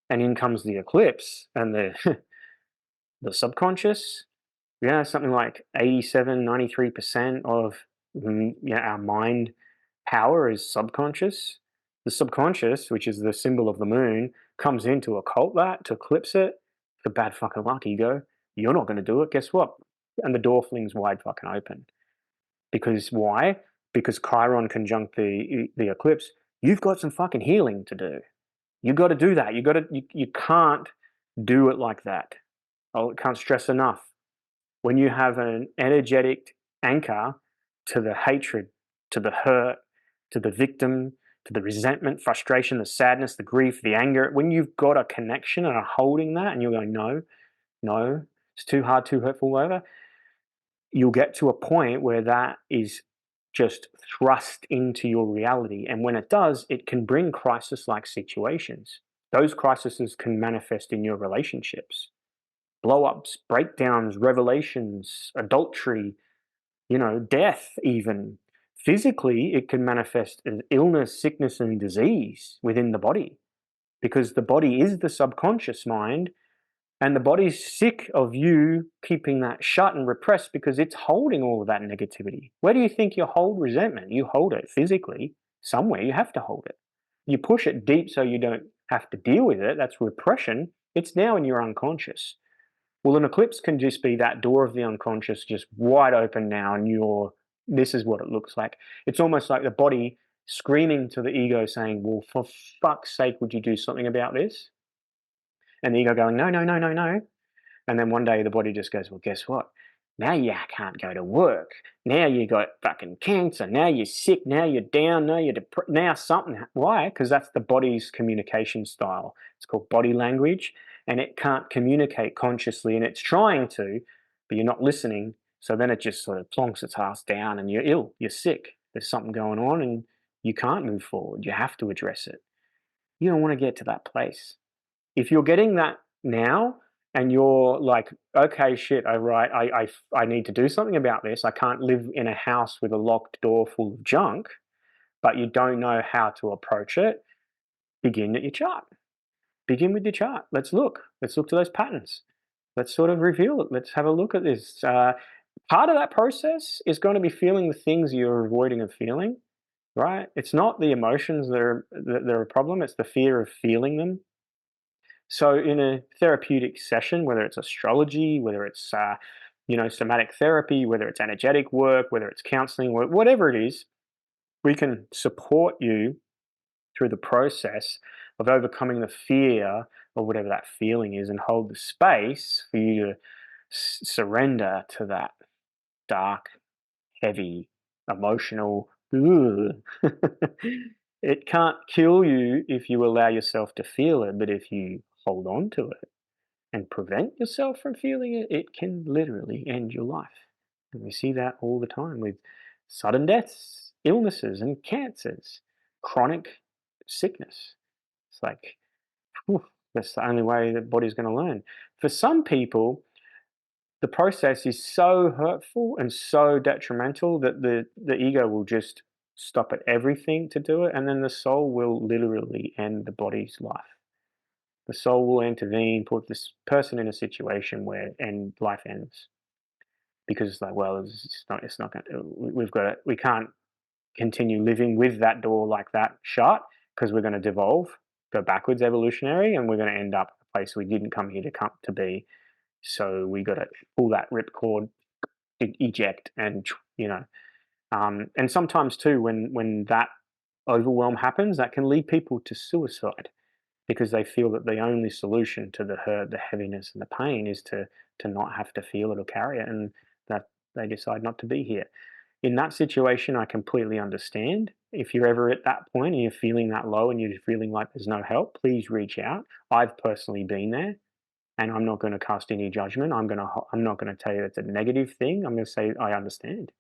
And in comes the eclipse and the subconscious. Yeah, something like 87, 93% of our mind power is subconscious. The subconscious, which is the symbol of the moon, comes in to occult that, to eclipse it. The bad fucking luck, ego. You're not going to do it. Guess what? And the door flings wide fucking open. Because why? Because Chiron conjunct the eclipse. You've got some fucking healing to do. You got to do that. You can't do it like that. I can't stress enough. When you have an energetic anchor to the hatred, to the hurt, to the victim, to the resentment, frustration, the sadness, the grief, the anger, when you've got a connection and are holding that and you're going, no, no, it's too hard, too hurtful, whatever, you'll get to a point where that is just thrust into your reality. And when it does, it can bring crisis like situations. Those crises can manifest in your relationships, blow ups, breakdowns, revelations, adultery, death even. Physically, it can manifest as illness, sickness, and disease within the body because the body is the subconscious mind and the body's sick of you keeping that shut and repressed because it's holding all of that negativity. Where do you think you hold resentment? You hold it physically. Somewhere you have to hold it. You push it deep so you don't have to deal with it. That's repression. It's now in your unconscious. Well, an eclipse can just be that door of the unconscious just wide open now, and this is what it looks like. It's almost like the body screaming to the ego saying, well, for fuck's sake, would you do something about this? And the ego going, no, no, no, no, no. And then one day the body just goes, well, guess what? Now you can't go to work. Now you got fucking cancer. Now you're sick. Now you're down. Now you're depressed. Now something. Why? Because that's the body's communication style. It's called body language, and it can't communicate consciously, and it's trying to, but you're not listening. So then it just sort of plonks its ass down, and you're ill. You're sick. There's something going on, and you can't move forward. You have to address it. You don't want to get to that place. If you're getting that now, and you're like, okay, shit, I need to do something about this. I can't live in a house with a locked door full of junk, but you don't know how to approach it. Begin at your chart. Begin with your chart. Let's look. Let's look to those patterns. Let's sort of reveal it. Let's have a look at this. Part of that process is going to be feeling the things you're avoiding of feeling, right? It's not the emotions that are a problem. It's the fear of feeling them. So in a therapeutic session, whether it's astrology, whether it's somatic therapy, whether it's energetic work, whether it's counseling, whatever it is, we can support you through the process of overcoming the fear or whatever that feeling is and hold the space for you to surrender to that dark, heavy, emotional. It can't kill you if you allow yourself to feel it, but if you hold on to it and prevent yourself from feeling it, it can literally end your life. And we see that all the time with sudden deaths, illnesses, and cancers, chronic sickness. It's like, whew, that's the only way the body's going to learn. For some people, the process is so hurtful and so detrimental that the ego will just stop at everything to do it, and then the soul will literally end the body's life. The soul will intervene, put this person in a situation where and life ends because it's like, well, it's not going. We've got to, we can't continue living with that door like that shut because we're going to devolve, go backwards evolutionary, and we're going to end up a place we didn't come here to come to be. So we got to pull that ripcord, eject, and and sometimes too, when that overwhelm happens, that can lead people to suicide because they feel that the only solution to the hurt, the heaviness, and the pain is to not have to feel it or carry it, and that they decide not to be here. In that situation, I completely understand. If you're ever at that point and you're feeling that low and you're feeling like there's no help, please reach out. I've personally been there, and I'm not going to cast any judgment. I'm not going to tell you it's a negative thing. I'm going to say I understand.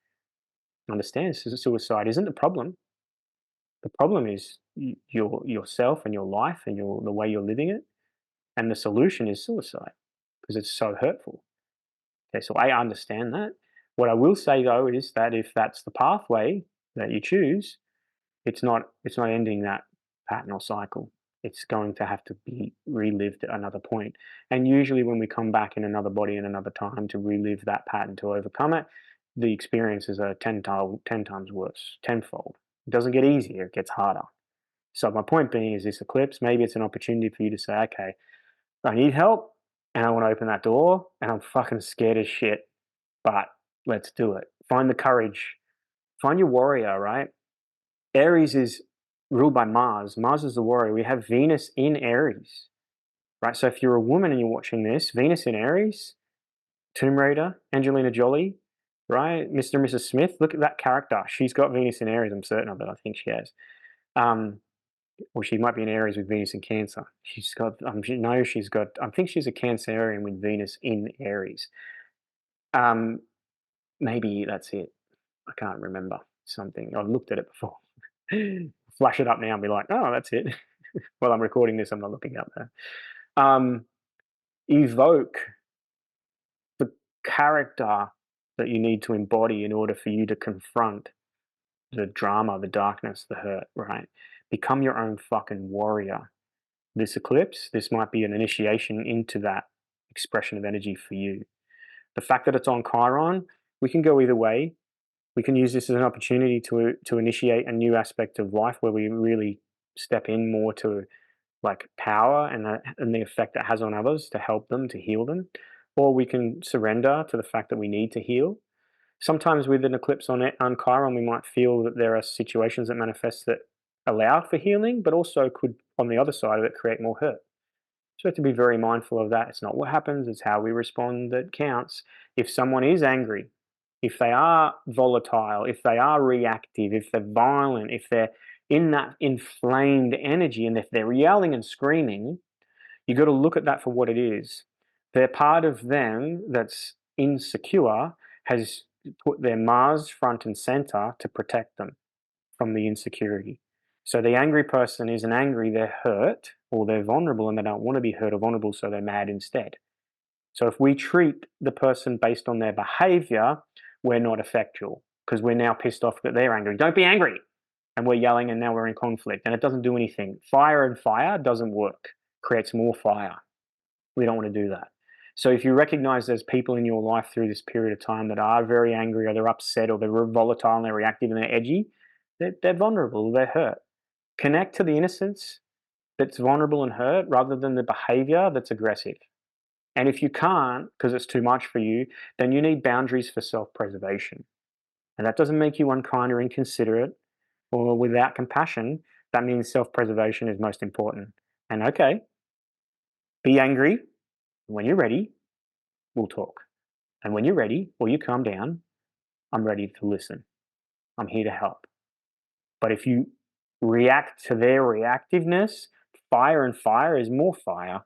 Understand suicide isn't the problem. The problem is yourself and your life and the way you're living it. And the solution is suicide because it's so hurtful. Okay, so I understand that. What I will say though is that if that's the pathway that you choose, it's not ending that pattern or cycle. It's going to have to be relived at another point. And usually when we come back in another body in another time to relive that pattern to overcome it, the experiences are 10 times worse, tenfold. It doesn't get easier, it gets harder. So my point being is this eclipse, maybe it's an opportunity for you to say, okay, I need help and I want to open that door and I'm fucking scared as shit, but let's do it. Find the courage. Find your warrior, right? Aries is ruled by Mars. Mars is the warrior. We have Venus in Aries, right? So if you're a woman and you're watching this, Venus in Aries, Tomb Raider, Angelina Jolie, right? Mr. and Mrs. Smith, look at that character. She's got Venus in Aries. I'm certain of it. I think she has. Um, or she might be in Aries with Venus in Cancer. She's got, no, she's got, I think she's a Cancerian with Venus in Aries. Um, Maybe that's it. I can't remember something. I've looked at it before. Flash it up now and be like, oh, that's it. While I'm recording this, I'm not looking up there. Evoke the character that you need to embody in order for you to confront the drama, the darkness, the hurt, right? Become your own fucking warrior. This eclipse, this might be an initiation into that expression of energy for you. The fact that it's on Chiron, we can go either way. We can use this as an opportunity to initiate a new aspect of life where we really step in more to like power and the effect it has on others to help them, to heal them. Or we can surrender to the fact that we need to heal. Sometimes with an eclipse on Chiron, we might feel that there are situations that manifest that allow for healing, but also could, on the other side of it, create more hurt. So we have to be very mindful of that. It's not what happens, it's how we respond that counts. If someone is angry, if they are volatile, if they are reactive, if they're violent, if they're in that inflamed energy, and if they're yelling and screaming, you got to look at that for what it is. They're part of them that's insecure, has put their Mars front and center to protect them from the insecurity. So the angry person isn't angry, they're hurt or they're vulnerable and they don't want to be hurt or vulnerable, so they're mad instead. So if we treat the person based on their behavior, we're not effectual because we're now pissed off that they're angry. Don't be angry. And we're yelling and now we're in conflict and it doesn't do anything. Fire and fire doesn't work, creates more fire. We don't want to do that. So if you recognize there's people in your life through this period of time that are very angry or they're upset or they're volatile and they're reactive and they're edgy, they're vulnerable, they're hurt. Connect to the innocence that's vulnerable and hurt rather than the behavior that's aggressive. And if you can't, because it's too much for you, then you need boundaries for self-preservation. And that doesn't make you unkind or inconsiderate or without compassion. That means self-preservation is most important. And okay, be angry. When you're ready, we'll talk. And when you're ready or you calm down, I'm ready to listen. I'm here to help. But if you react to their reactiveness, fire and fire is more fire.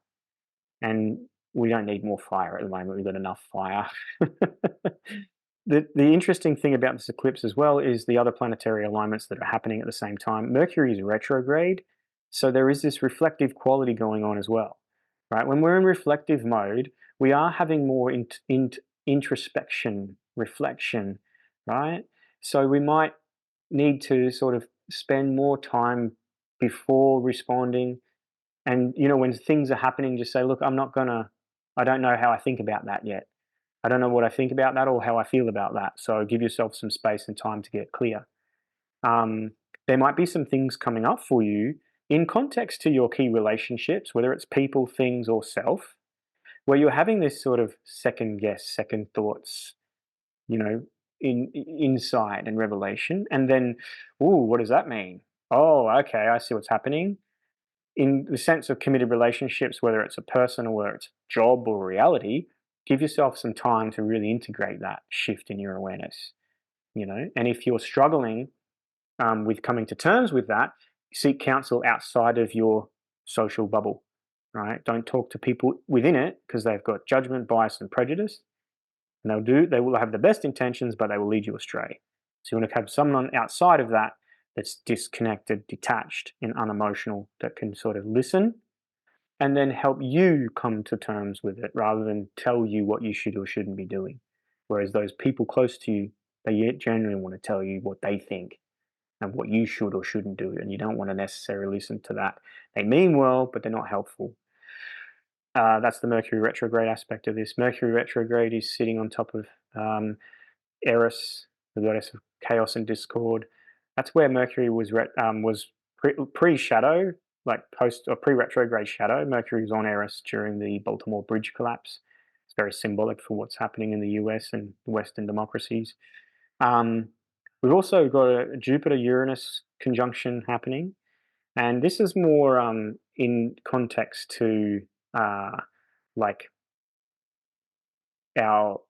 And we don't need more fire at the moment. We've got enough fire. The interesting thing about this eclipse as well is the other planetary alignments that are happening at the same time. Mercury is retrograde, so there is this reflective quality going on as well, right? When we're in reflective mode, we are having more introspection, reflection, right? So we might need to sort of spend more time before responding. And, when things are happening, just say, look, I don't know how I think about that yet. I don't know what I think about that or how I feel about that. So give yourself some space and time to get clear. Um, there might be some things coming up for you in context to your key relationships, whether it's people, things, or self, where you're having this sort of second guess, second thoughts, you know, insight and revelation. And then, ooh, what does that mean? Oh, okay, I see what's happening in the sense of committed relationships, whether it's a person or whether it's a job or reality, give yourself some time to really integrate that shift in your awareness. And if you're struggling with coming to terms with that, seek counsel outside of your social bubble, right? Don't talk to people within it because they've got judgment, bias, and prejudice. And they will have the best intentions, but they will lead you astray. So you want to have someone outside of that that's disconnected, detached, and unemotional that can sort of listen and then help you come to terms with it rather than tell you what you should or shouldn't be doing. Whereas those people close to you, they genuinely want to tell you what they think and what you should or shouldn't do. And you don't want to necessarily listen to that. They mean well, but they're not helpful. That's the Mercury retrograde aspect of this. Mercury retrograde is sitting on top of Eris, the goddess of chaos and discord. That's where Mercury was pre-shadow, like post or pre-retrograde shadow. Mercury was on Eris during the Baltimore Bridge collapse. It's very symbolic for what's happening in the US and Western democracies. Um, we've also got a Jupiter-Uranus conjunction happening, and this is more in context to uh, like our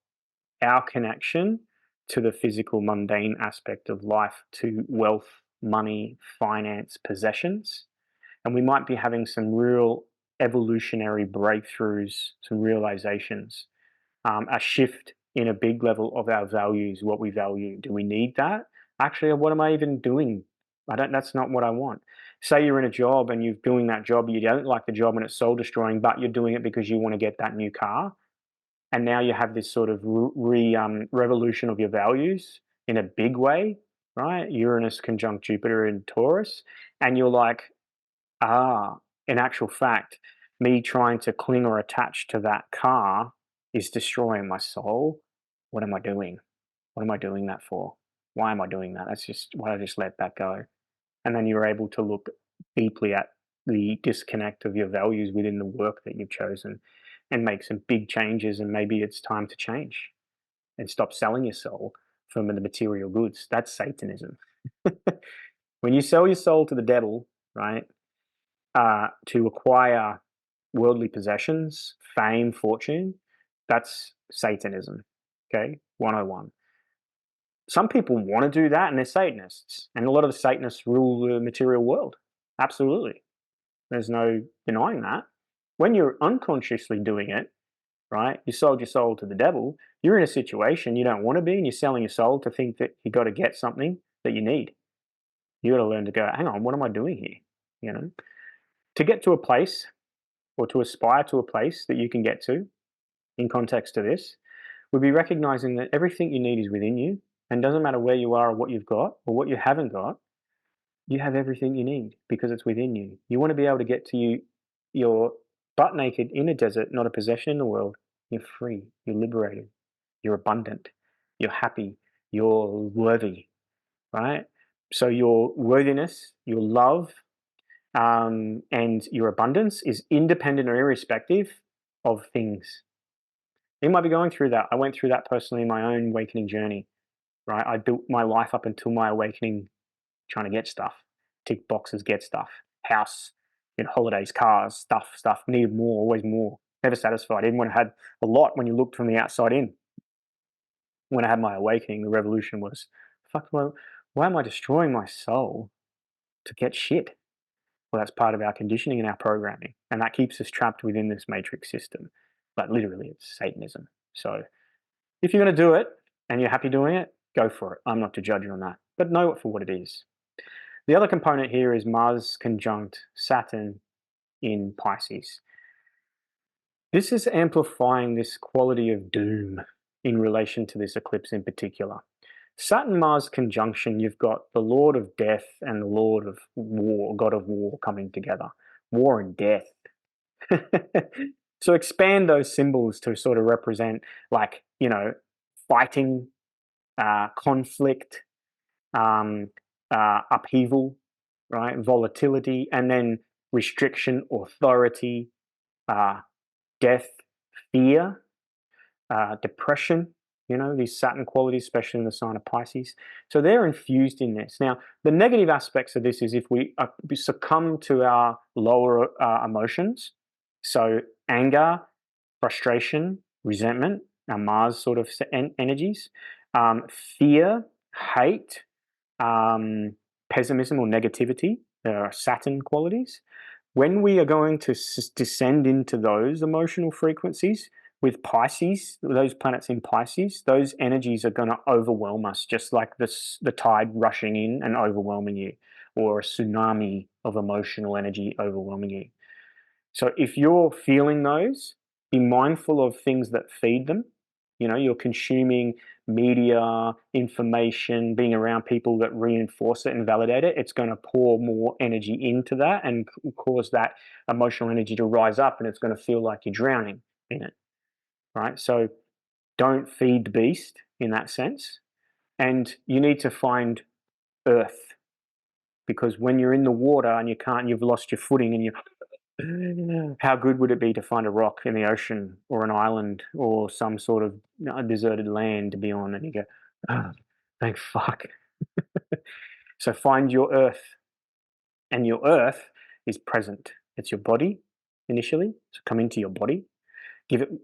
our connection to the physical, mundane aspect of life, to wealth, money, finance, possessions. And we might be having some real evolutionary breakthroughs, some realizations, a shift in a big level of our values, what we value. Do we need that? Actually, what am I even doing? That's not what I want. Say you're in a job and you're doing that job, you don't like the job and it's soul destroying, but you're doing it because you want to get that new car, and now you have this sort of revolution of your values in a big way, right? Uranus conjunct Jupiter in Taurus, and you're like, ah, in actual fact, me trying to cling or attach to that car is destroying my soul. What am I doing? What am I doing that for? Why am I doing that? That's just why I just let that go. And then you're able to look deeply at the disconnect of your values within the work that you've chosen and make some big changes. And maybe it's time to change and stop selling your soul for the material goods. That's Satanism. When you sell your soul to the devil, right, to acquire worldly possessions, fame, fortune, that's Satanism. Okay, 101. Some people want to do that and they're Satanists. And a lot of the Satanists rule the material world. Absolutely. There's no denying that. When you're unconsciously doing it, right, you sold your soul to the devil, you're in a situation you don't want to be and you're selling your soul to think that you got to get something that you need. You got to learn to go, hang on, what am I doing here? To get to a place or to aspire to a place that you can get to in context to this would be recognizing that everything you need is within you and doesn't matter where you are or what you've got or what you haven't got. You have everything you need because it's within you. You want to be able to get to you're butt naked in a desert, not a possession in the world. You're free, you're liberated, you're abundant, you're happy, you're worthy, right? So your worthiness, your love, and your abundance is independent or irrespective of things. You might be going through that. I went through that personally in my own awakening journey, right? I built my life up until my awakening trying to get stuff, tick boxes, get stuff, house, holidays, cars, stuff, needed more, always more, never satisfied, even when I had a lot when you looked from the outside in. When I had my awakening, the revolution was, fuck, well, why am I destroying my soul to get shit? Well, that's part of our conditioning and our programming, and that keeps us trapped within this matrix system. But literally, it's Satanism. So if you're going to do it and you're happy doing it, go for it. I'm not to judge you on that, but know it for what it is. The other component here is Mars conjunct Saturn in Pisces. This is amplifying this quality of doom in relation to this eclipse in particular. Saturn Mars conjunction, you've got the Lord of Death and the Lord of War, God of War coming together. War and death. So expand those symbols to sort of represent, like, fighting, conflict, upheaval, right? Volatility, and then restriction, authority, uh, death, fear, depression, these Saturn qualities, especially in the sign of Pisces. So they're infused in this. Now, the negative aspects of this is if we succumb to our lower emotions, so anger, frustration, resentment, our Mars sort of energies, fear, hate, pessimism or negativity, there are Saturn qualities. When we are going to descend into those emotional frequencies with Pisces, those planets in Pisces, those energies are going to overwhelm us, just like the tide rushing in and overwhelming you, or a tsunami of emotional energy overwhelming you. So if you're feeling those, be mindful of things that feed them. You're consuming media, information, being around people that reinforce it and validate it. It's going to pour more energy into that and cause that emotional energy to rise up, and it's going to feel like you're drowning in it, right? So don't feed the beast in that sense. And you need to find earth, because when you're in the water and you've lost your footing and how good would it be to find a rock in the ocean or an island or some sort of deserted land to be on, and you go, oh, thank fuck. So find your earth, and your earth is present. It's your body initially. So come into your body,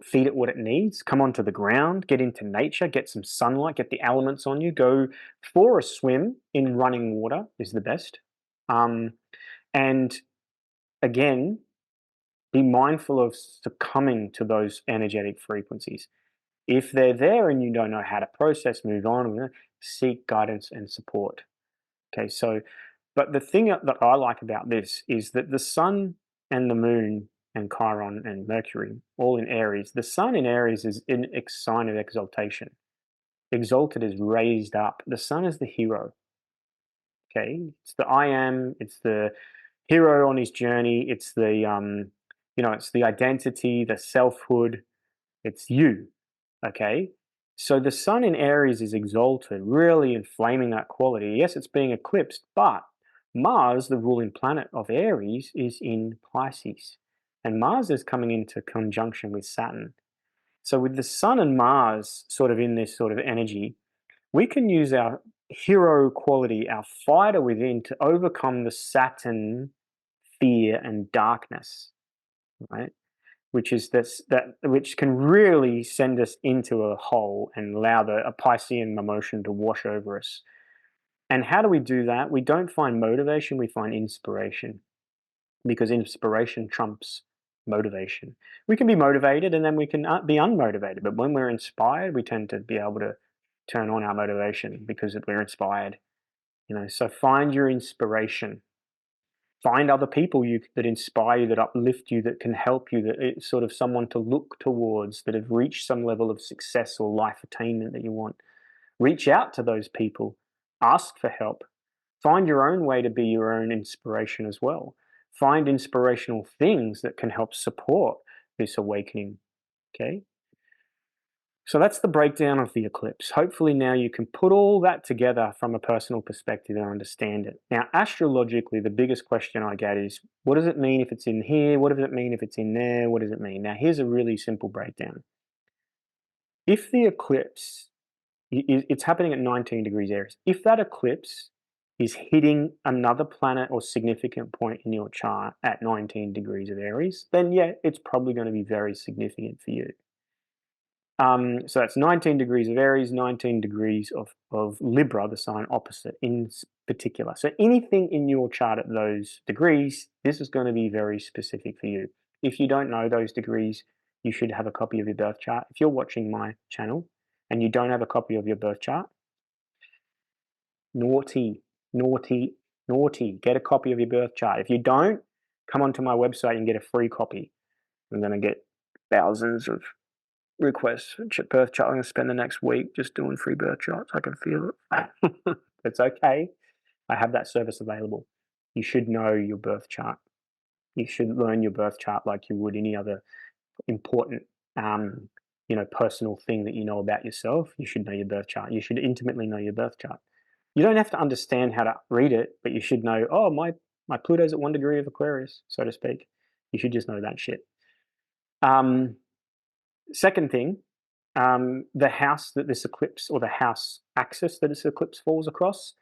feed it what it needs, come onto the ground, get into nature, get some sunlight, get the elements on you, go for a swim in running water is the best. And again, be mindful of succumbing to those energetic frequencies. If they're there and you don't know how to process, move on, seek guidance and support. Okay, so, but the thing that I like about this is that the sun and the moon and Chiron and Mercury, all in Aries, the sun in Aries is in a sign of exaltation. Exalted is raised up. The sun is the hero. Okay, it's the I am, it's the hero on his journey, it's it's the identity, the selfhood, it's you. Okay, so the sun in Aries is exalted, really inflaming that quality. Yes, it's being eclipsed, but Mars, the ruling planet of Aries, is in Pisces, and Mars is coming into conjunction with Saturn. So with the sun and Mars sort of in this sort of energy, we can use our hero quality, our fighter within, to overcome the Saturn fear and darkness, right? Which is which can really send us into a hole and allow a Piscean emotion to wash over us. And how do we do that? We don't find motivation, we find inspiration, because inspiration trumps motivation. We can be motivated and then we can be unmotivated, but when we're inspired, we tend to be able to turn on our motivation because we're inspired. So find your inspiration. Find other people that inspire you, that uplift you, that can help you, that it's sort of someone to look towards, that have reached some level of success or life attainment that you want. Reach out to those people. Ask for help. Find your own way to be your own inspiration as well. Find inspirational things that can help support this awakening. Okay? So that's the breakdown of the eclipse. Hopefully now you can put all that together from a personal perspective and understand it. Now, astrologically, the biggest question I get is, what does it mean if it's in here? What does it mean if it's in there? What does it mean? Now, here's a really simple breakdown. If the eclipse, it's happening at 19 degrees Aries. If that eclipse is hitting another planet or significant point in your chart at 19 degrees of Aries, then yeah, it's probably going to be very significant for you. So that's 19 degrees of Aries, 19 degrees of Libra, the sign opposite in particular. So anything in your chart at those degrees, this is going to be very specific for you. If you don't know those degrees, you should have a copy of your birth chart. If you're watching my channel and you don't have a copy of your birth chart, naughty, naughty, naughty. Get a copy of your birth chart. If you don't, come onto my website and get a free copy. I'm going to get thousands of requests for birth chart. I'm going to spend the next week just doing free birth charts. I can feel it. It's okay. I have that service available. You should know your birth chart. You should learn your birth chart like you would any other important, personal thing that you know about yourself. You should know your birth chart. You should intimately know your birth chart. You don't have to understand how to read it, but you should know, oh, my Pluto's at 1 degree of Aquarius, so to speak. You should just know that shit. Second thing, the house that this eclipse, or the house axis that this eclipse falls across,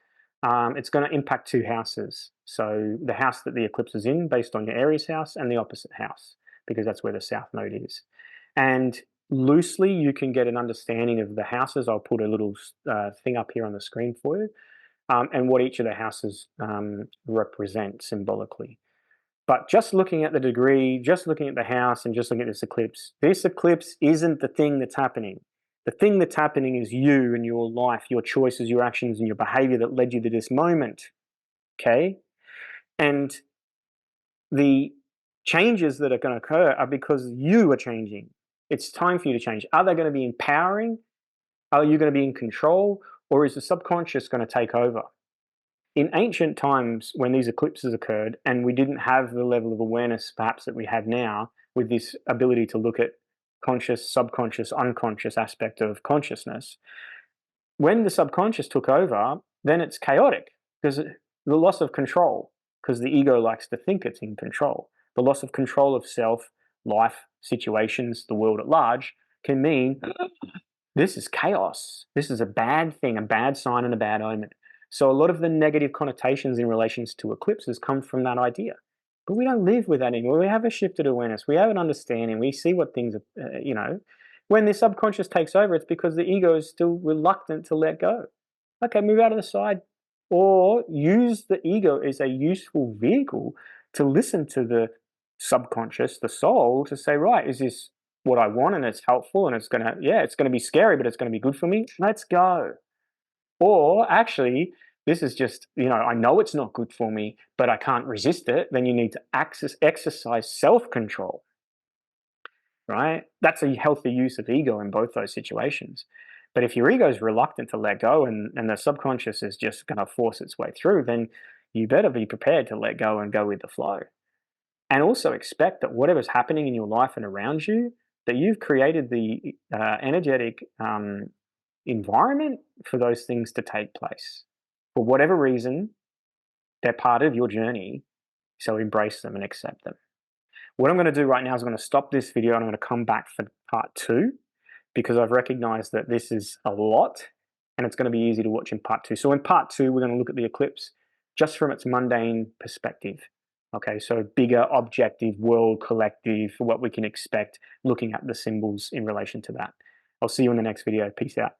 it's going to impact 2 houses. So the house that the eclipse is in, based on your Aries house, and the opposite house, because that's where the south node is. And loosely, you can get an understanding of the houses. I'll put a little thing up here on the screen for you, and what each of the houses represent symbolically. But just looking at the degree, just looking at the house, and just looking at this eclipse isn't the thing that's happening. The thing that's happening is you and your life, your choices, your actions, and your behavior that led you to this moment, okay? And the changes that are going to occur are because you are changing. It's time for you to change. Are they going to be empowering? Are you going to be in control? Or is the subconscious going to take over? In ancient times, when these eclipses occurred, and we didn't have the level of awareness perhaps that we have now, with this ability to look at conscious, subconscious, unconscious aspect of consciousness, when the subconscious took over, then it's chaotic, because the loss of control, because the ego likes to think it's in control. The loss of control of self, life, situations, the world at large, can mean this is chaos. This is a bad thing, a bad sign, and a bad omen. So a lot of the negative connotations in relations to eclipses come from that idea. But we don't live with that anymore. We have a shifted awareness. We have an understanding. We see what things are, When the subconscious takes over, it's because the ego is still reluctant to let go. Okay, move out of the side. Or use the ego as a useful vehicle to listen to the subconscious, the soul, to say, right, is this what I want, and it's helpful, and it's going to be scary, but it's going to be good for me? Let's go. Or actually, this is just, I know it's not good for me, but I can't resist it. Then you need to exercise self-control, right? That's a healthy use of ego in both those situations. But if your ego is reluctant to let go, and the subconscious is just going to force its way through, then you better be prepared to let go and go with the flow. And also expect that whatever's happening in your life and around you, that you've created the energetic environment for those things to take place. For whatever reason, they're part of your journey, so embrace them and accept them. What I'm going to do right now is I'm going to stop this video, and I'm going to come back for part 2, because I've recognized that this is a lot, and it's going to be easy to watch in part 2. So in part 2, we're going to look at the eclipse just from its mundane perspective. Okay, so bigger, objective, world, collective, what we can expect, looking at the symbols in relation to that. I'll see you in the next video. Peace out.